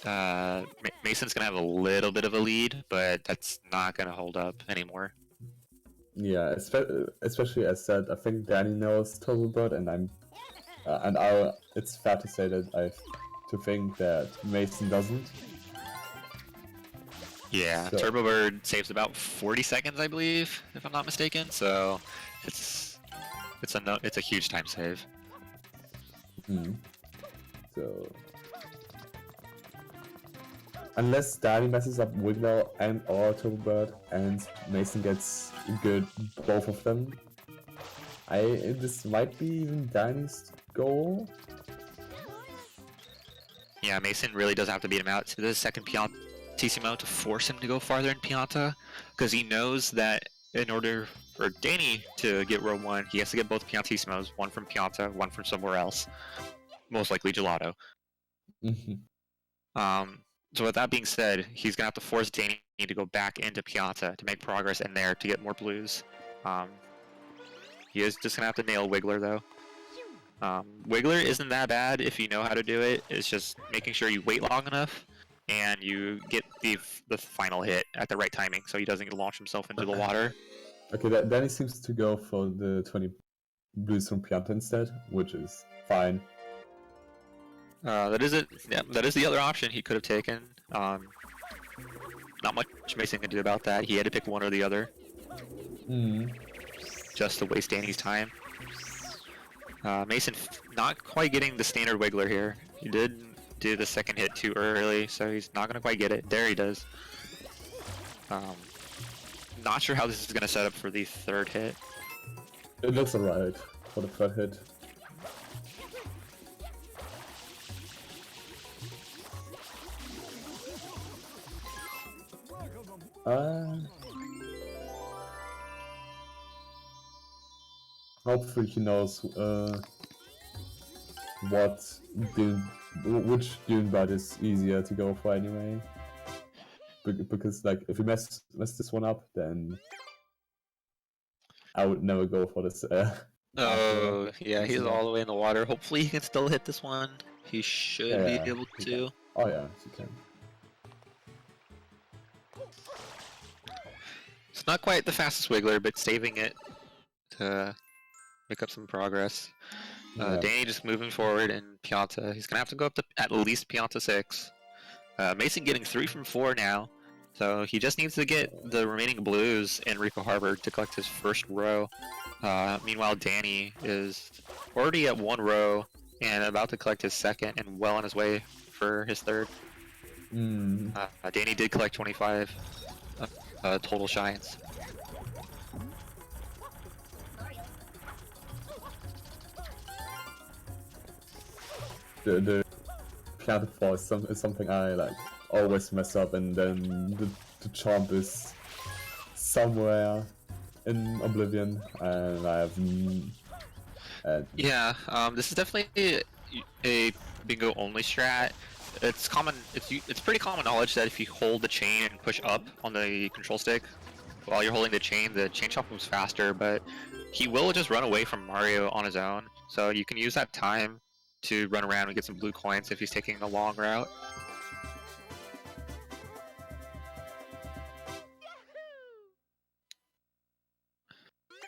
Mason's going to have a little bit of a lead, but that's not going to hold up anymore. Yeah, especially as said, I think Danny knows Turbo Bird, and it's fair to say that to think that Mason doesn't. Yeah, So. Turbo Bird saves about 40 seconds, I believe, if I'm not mistaken. So it's a huge time save. So unless Danny messes up Wiggler and or Turbo Bird and Mason gets good both of them, this might be even Danny's goal. Yeah, Mason really does have to beat him out to the second Piantissimo to force him to go farther in Pianta, because he knows that in order for Danny to get row 1, he has to get both Piantissimos, one from Pianta, one from somewhere else, most likely Gelato. So with that being said, he's going to have to force Danny to go back into Pianta to make progress in there to get more blues. He is just going to have to nail Wiggler, though. Wiggler isn't that bad if you know how to do it. It's just making sure you wait long enough and you get the final hit at the right timing so he doesn't launch himself into the water. Okay, Danny seems to go for the 20 blues from Pianta instead, which is fine. That is it. Yeah, that is the other option he could have taken. Not much Mason can do about that. He had to pick one or the other. Just to waste Danny's time. Mason not quite getting the standard Wiggler here. He did do the second hit too early, so he's not going to quite get it. There he does. Not sure how this is going to set up for the third hit. It looks alright for the third hit. Hopefully he knows which Dune Bud is easier to go for anyway. Because like if we mess this one up, then I would never go for this. Oh yeah, he's all the way in the water. Hopefully he can still hit this one. He should be able to. Oh yeah, he can. It's not quite the fastest Wiggler, but saving it to pick up some progress. Danny just moving forward in Pianta. He's gonna have to go up to at least Pianta 6. Mason getting 3 from 4 now, so he just needs to get the remaining blues in Rico Harbor to collect his first row. Meanwhile, Danny is already at 1 row and about to collect his second and well on his way for his third. Danny did collect 25 total shines. The Pianta 4 is something I like always mess up, and then the chomp is somewhere in Oblivion, and I have. This is definitely a bingo only strat. It's common. It's pretty common knowledge that if you hold the chain and push up on the control stick while you're holding the chain chomp moves faster. But he will just run away from Mario on his own, so you can use that time to run around and get some blue coins if he's taking a long route.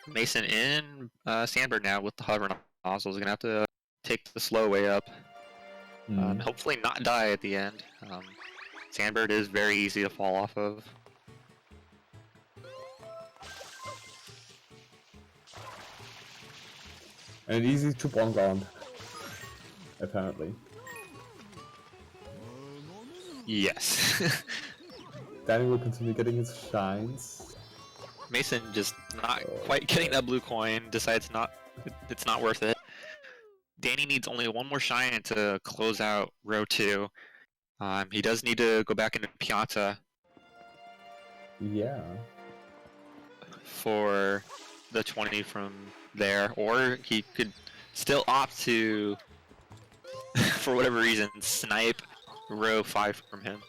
Mason in Sandberg now with the hover nozzles. Gonna have to take the slow way up. Hopefully not die at the end. Sandbird is very easy to fall off of. And easy to bonk on, apparently. Yes. Danny will continue getting his shines. Mason just not quite getting that blue coin, decides it's not worth it. Danny needs only one more shine to close out row 2. He does need to go back into Pianta. Yeah. For the 20 from there, or he could still opt to, for whatever reason, snipe row 5 from him.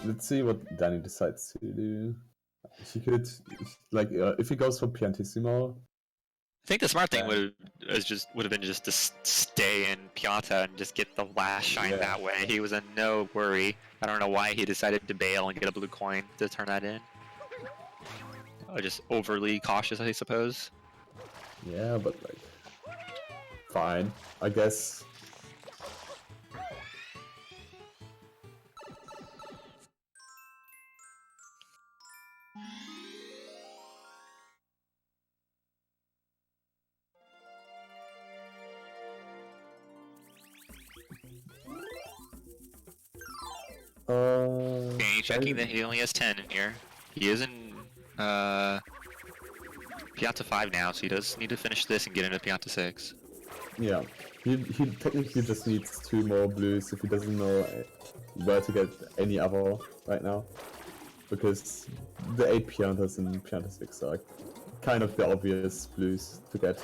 Let's see what Danny decides to do. He could, like, if he goes for Piantissimo. I think the smart thing would have been just to stay in Pianta and just get the last shine that way. He was in no worry. I don't know why he decided to bail and get a blue coin to turn that in. Just overly cautious, I suppose. Yeah, but like, fine, I guess. checking that he only has 10 in here. He is in Pianta 5 now, so he does need to finish this and get into Pianta 6. Yeah, he technically just needs 2 more blues if he doesn't know where to get any other right now. Because the 8 Piantas in Pianta 6 are kind of the obvious blues to get.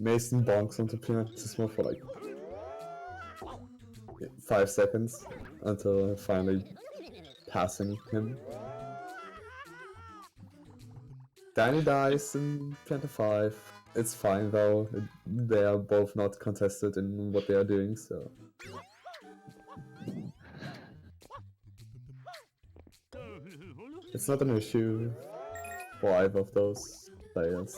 Mason bonks onto Pianissimo for like 5 seconds until finally passing him. Danny dies in Pianta 5. It's fine though, they are both not contested in what they are doing, so... It's not an issue for either of those players.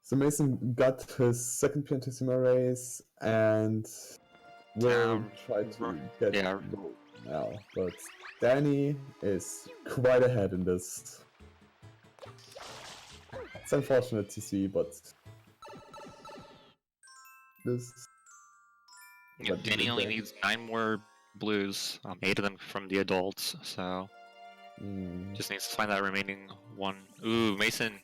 So Mason got his second Piantissimo race and will try to get gold now, but Danny is quite ahead in this. It's unfortunate to see, but this. Yeah, Danny only needs 9 more blues, 8 of them from the adults, so just needs to find that remaining one. Ooh, Mason,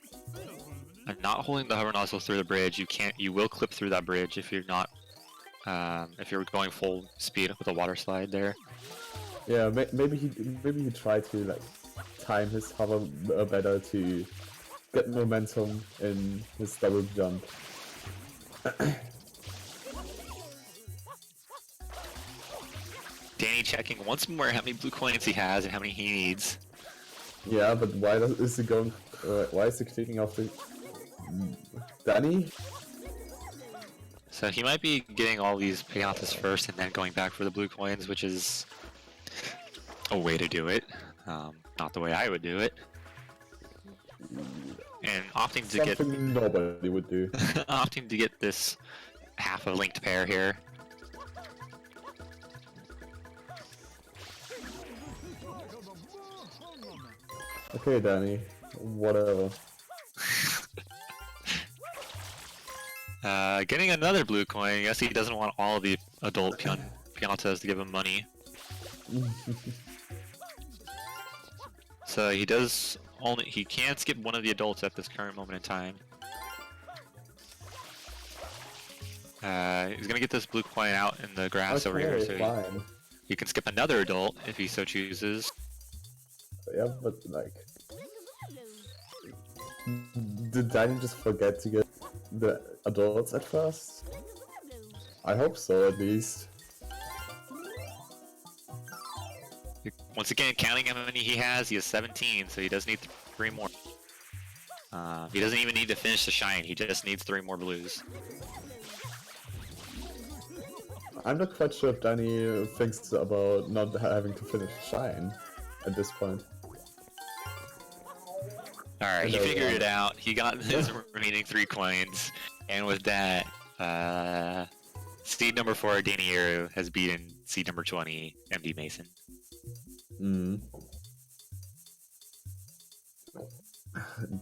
not holding the hover nozzle through the bridge. You will clip through that bridge if you're not, if you're going full speed with a water slide there. Yeah, maybe he tried to like time his hover better to get momentum in his double jump. Danny checking once more how many blue coins he has and how many he needs. Yeah, but why is he going? Why is he clicking off the Danny? So he might be getting all these Piantas first and then going back for the blue coins, which is a way to do it. Not the way I would do it. And opting to get nobody would do. opting to get this half a linked pair here. Okay, Danny, whatever. Getting another blue coin. I guess he doesn't want all of the adult Piantas to give him money. So he can skip one of the adults at this current moment in time. He's gonna get this blue coin out in the grass over here, so he can skip another adult if he so chooses. Yeah, but like, did Danny just forget to get the adults at first? I hope so, at least. Once again, counting how many he has 17, so he does need 3 more. He doesn't even need to finish the shine, he just needs 3 more blues. I'm not quite sure if Danny thinks about not having to finish shine at this point. Alright, he figured it out. He got his remaining 3 coins, and with that, seed number 4, Danieru, has beaten seed number 20, MD Mason.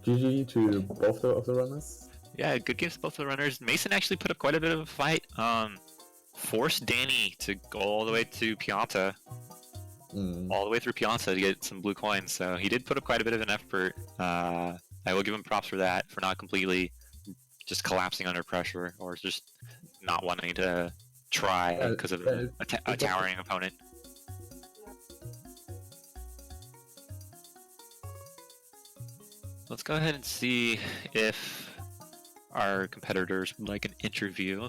GG to both of the runners. Yeah, good games to both of the runners. Mason actually put up quite a bit of a fight. Forced Danny to go all the way to Pianta. All the way through Pianta to get some blue coins, so he did put up quite a bit of an effort. I will give him props for that, for not completely just collapsing under pressure, or just not wanting to try because of a towering opponent. Let's go ahead and see if our competitors would like an interview.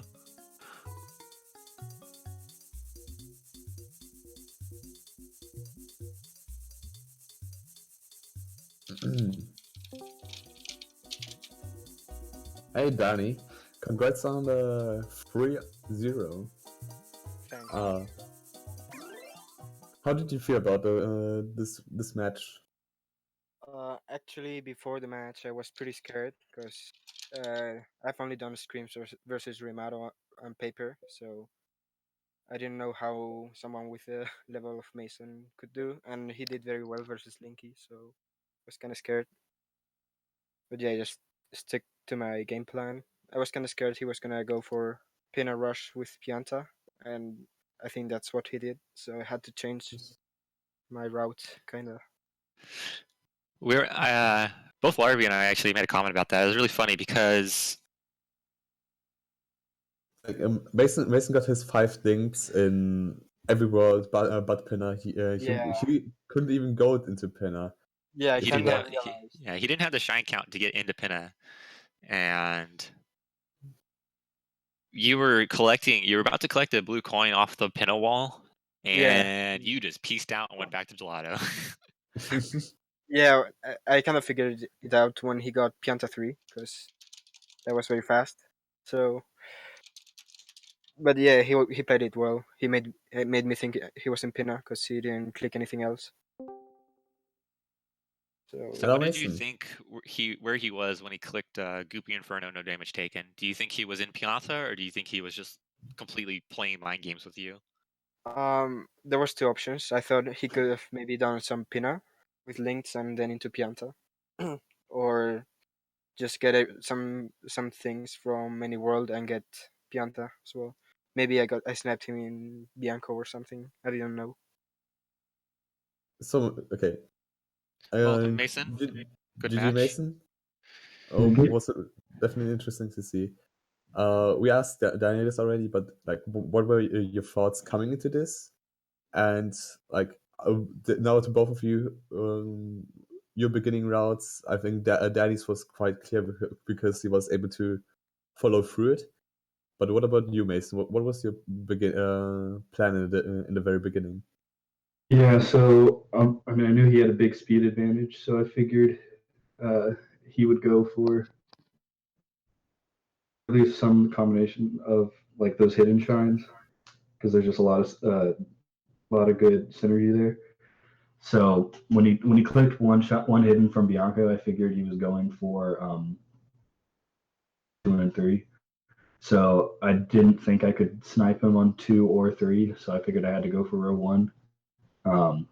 Hey Danny, congrats on the 3-0. Thanks. How did you feel about this match? Actually, before the match, I was pretty scared because I've only done Screams versus Rimato on paper, so I didn't know how someone with a level of Mason could do, and he did very well versus Linky, so I was kind of scared. But yeah, I just stick to my game plan. I was kind of scared he was gonna go for Pina Rush with Pianta, and I think that's what he did, so I had to change my route, kind of. We're both Larby and I actually made a comment about that. It was really funny because Like Mason got his 5 things in every world, but Pinner. Yeah, He couldn't even go into Pinner. yeah, I he If he didn't kind of have was realized. he didn't have the shine count to get into Pinna, and you were about to collect a blue coin off the Pinna wall, Yeah, and you just pieced out and went back to gelato. yeah, I kind of figured it out when he got Pianta 3 because that was very fast. So, but yeah, he played it well. It made me think he was in Pina because he didn't click anything else. So So Hello, what did you Mason. think where he was when he clicked Goopy Inferno, no damage taken? Do you think he was in Pianta, or do you think he was just completely playing mind games with you? there was two options. I thought he could have maybe done some Pina with links and then into Pianta, or just get some things from any world and get Pianta as well. Maybe I snapped him in Bianco or something. I didn't know. So okay, Welcome, Mason. Good GG match. Mason. Thank you. Was definitely interesting to see. We asked Daniel this already, but like, what were your thoughts coming into this? And like, now to both of you, your beginning routes, I think Danny's was quite clear because he was able to follow through it. But what about you, Mason? What was your plan in the very beginning? Yeah, so I mean, I knew he had a big speed advantage, so I figured uh, he would go for at least some combination of like those hidden shines because there's just a lot of good synergy there. So when he clicked one hidden from Bianca, I figured he was going for 2 and 3. So I didn't think I could snipe him on 2 or 3, so I figured I had to go for row 1. Um,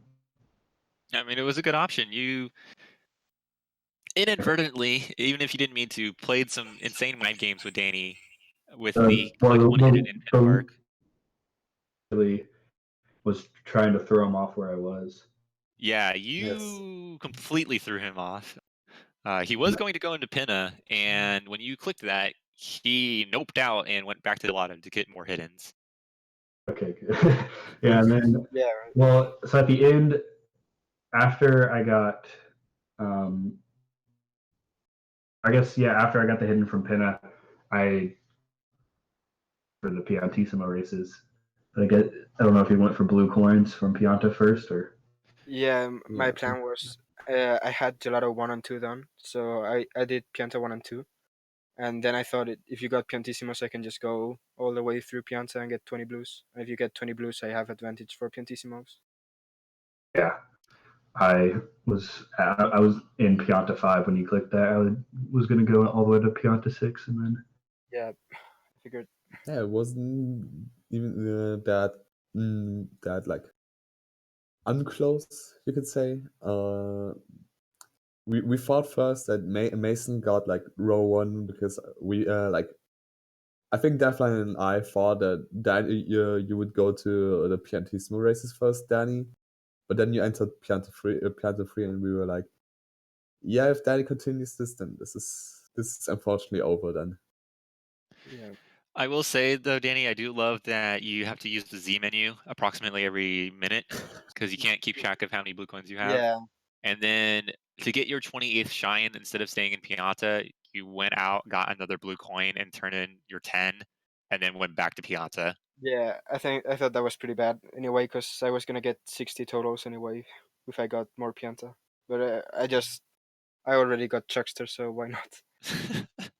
I mean, it was a good option. You inadvertently, even if you didn't mean to, played some insane mind games with Danny with the well, click one hidden in pin mark. really was trying to throw him off where I was. Yeah, Yes. you completely threw him off. He was going to go into Pinna, and when you clicked that, he noped out and went back to the lotto to get more hiddens. Okay, good. Yeah, and then Yeah, well, so at the end, after I got, um, I guess yeah, after I got the hidden from Pinna, I for the Piantissimo races. I don't know if he went for blue coins from Pianta first or. yeah. My Yeah. plan was I had Gelato 1 and 2 done, so I did Pianta 1 and 2, and then I thought if you got Piantissimos, I can just go all the way through Pianta and get 20 blues. And if you get 20 blues, I have advantage for Piantissimos. Yeah, I was in Pianta 5 when you clicked that. Was going to go all the way to Pianta 6 and then. Yeah, I figured. Yeah, it wasn't even that like unclose, you could say. We thought first that Mason got like row 1 because we like I think Defline and I thought that you would go to the Piantissimo races first, Danny, but then you entered Pianta 3, and we were like, yeah, if Danny continues this, then this is unfortunately over then. Yeah, I will say though, Danny, I do love that you have to use the Z menu approximately every minute because you can't keep track of how many blue coins you have. yeah, And then to get your 28th shine, instead of staying in Pianta, you went out, got another blue coin, and turned in your 10, and then went back to Pianta. yeah. I thought that was pretty bad anyway, because I was gonna get 60 totals anyway if I got more Pianta. But I just I already got Chuckster, so why not?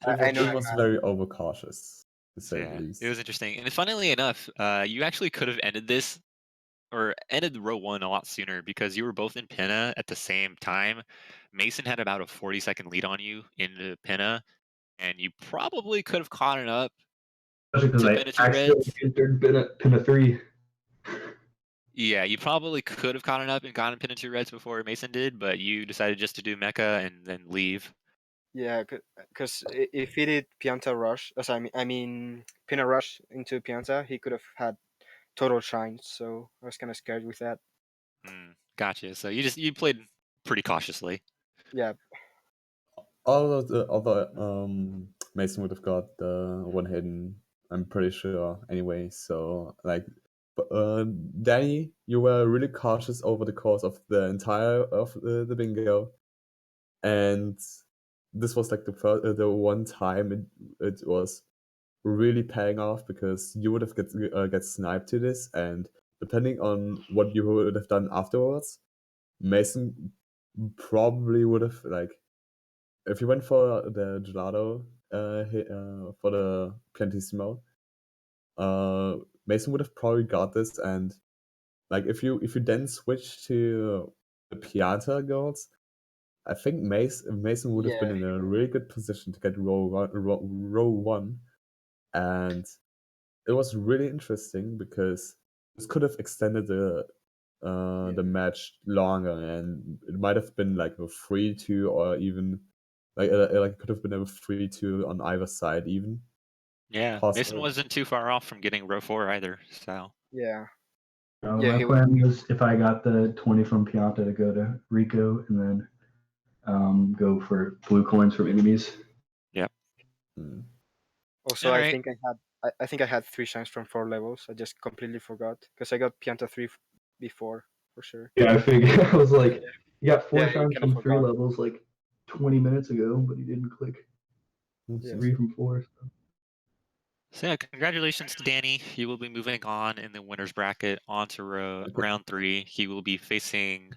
I know It I'm was very overcautious, to So say the yeah, least. it was interesting. And funnily enough, you actually could have ended this or ended row 1 a lot sooner because you were both in Pinna at the same time. Mason had about a 40-second lead on you into Pinna, and you probably could have caught it up Especially to because Pinna I 2 accidentally Reds. entered Pinna 3. Yeah, you probably could have caught it up and gotten Pinna 2 Reds before Mason did, but you decided just to do Mecha and then leave. Yeah, because if he did Pianta Rush, as I mean Pina Rush into Pianta, he could have had total shine. So I was kind of scared with that. Gotcha. So you played pretty cautiously. Yeah, Although Mason would have got the one hidden, I'm pretty sure anyway. So like, Danny, you were really cautious over the course of the entire of the bingo, and this was like the one time it was really paying off because you would have get sniped to this, and depending on what you would have done afterwards, Mason probably would have like, if you went for the gelato for the piantissimo, Mason would have probably got this, and like if you then switch to the Pianta girls, I think Mason would have been yeah, in a really good position to get row one, and it was really interesting because this could have extended the match longer, and it might have been like a 3-2 or even like it could have been a 3-2 on either side even. Yeah, Mason Possible. wasn't too far off from getting row 4 either. So yeah, My he plan was if I got the 20 from Pianta to go to Rico and then go for blue coins from enemies. yep. Mm. also All I right. think I think I had 3 shines from 4 levels. I just completely forgot because I got Pianta 3 before for sure. Yeah, I figured. I was like, you got 4 Yeah, you shines kind of from 3 forgot. levels like 20 minutes ago, but he didn't click Yes. 3 from 4. So yeah, congratulations to Danny. He will be moving on in the winners bracket onto Okay. round 3. He will be facing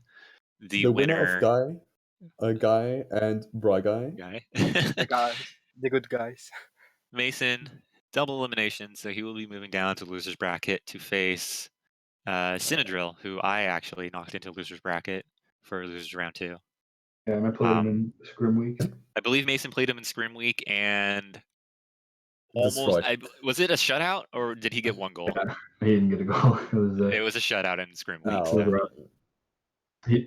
the The winner of winner Guy and Bry Guy. guy. The guys, the good guys. Mason, double elimination, so he will be moving down to losers bracket to face Synodrill, who I actually knocked into losers bracket for losers round 2. Yeah, and I played him in Scrim Week. I believe Mason played him in Scrim Week and almost. Destroyed. Was it a shutout or did he get 1 goal? Yeah, he didn't get a goal. It was a shutout in Scrim Week. Oh, So.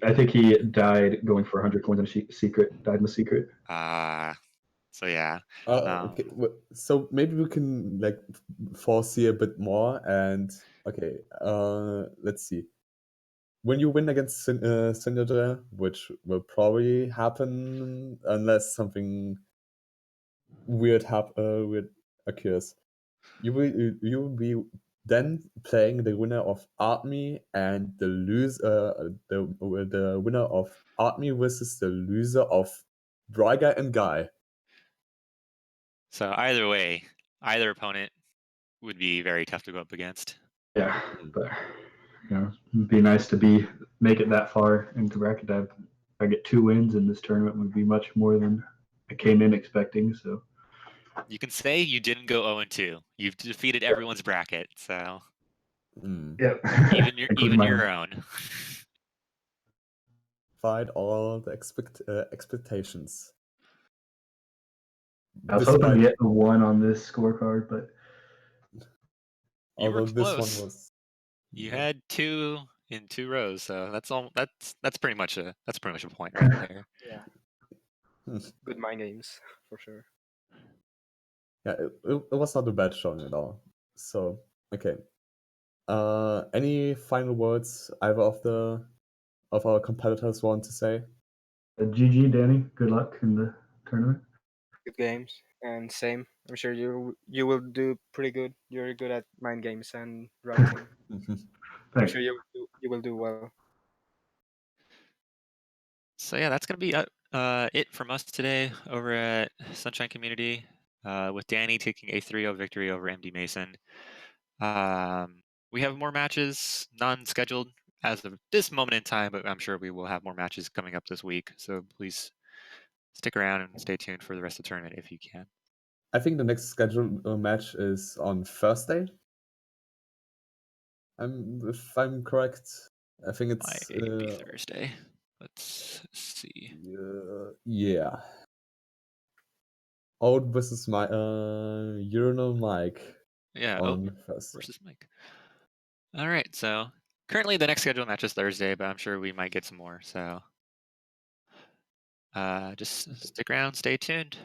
I think he died going for 100 coins in a secret. Died in the secret. So yeah. okay. So maybe we can like foresee a bit more, and okay. Let's see. When you win against Syndra, which will probably happen unless something weird occurs, you will be then playing the winner of Artme and the winner of Artme versus the loser of Bryga and Guy. So either way, either opponent would be very tough to go up against. Yeah, but it'd be nice to make it that far into bracket. If I get 2 wins in this tournament, would be much more than I came in expecting. So You can say you didn't go 0-2. You've defeated everyone's bracket, so yeah, even your own. Fight all the expectations. I was hoping to get a 1 on this scorecard, but You were although this one close. was, You had 2 in 2 rows, so that's pretty much a point right there. Yeah, good mind games for sure. yeah, it was not a bad showing at all. So okay. Any final words either of our competitors want to say? GG, Danny. Good luck in the tournament. Good games and same. I'm sure you will do pretty good. You're good at mind games and routing. I'm Thanks. sure you will do well. So yeah, that's gonna be it from us today over at Sunshine Community, with Danny taking a 3-0 victory over MD Mason. We have more matches, none scheduled as of this moment in time, but I'm sure we will have more matches coming up this week. So please stick around and stay tuned for the rest of the tournament if you can. I think the next scheduled match is on Thursday. If I'm correct. I think it's Might be Thursday. Let's see. yeah. Old versus my Urinal Mike Yeah, on Thursday. versus Mike. All right, so currently the next scheduled match is Thursday, but I'm sure we might get some more. So just stick around, stay tuned.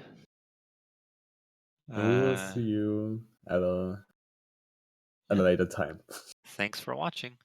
We will see you at a later time. Thanks for watching.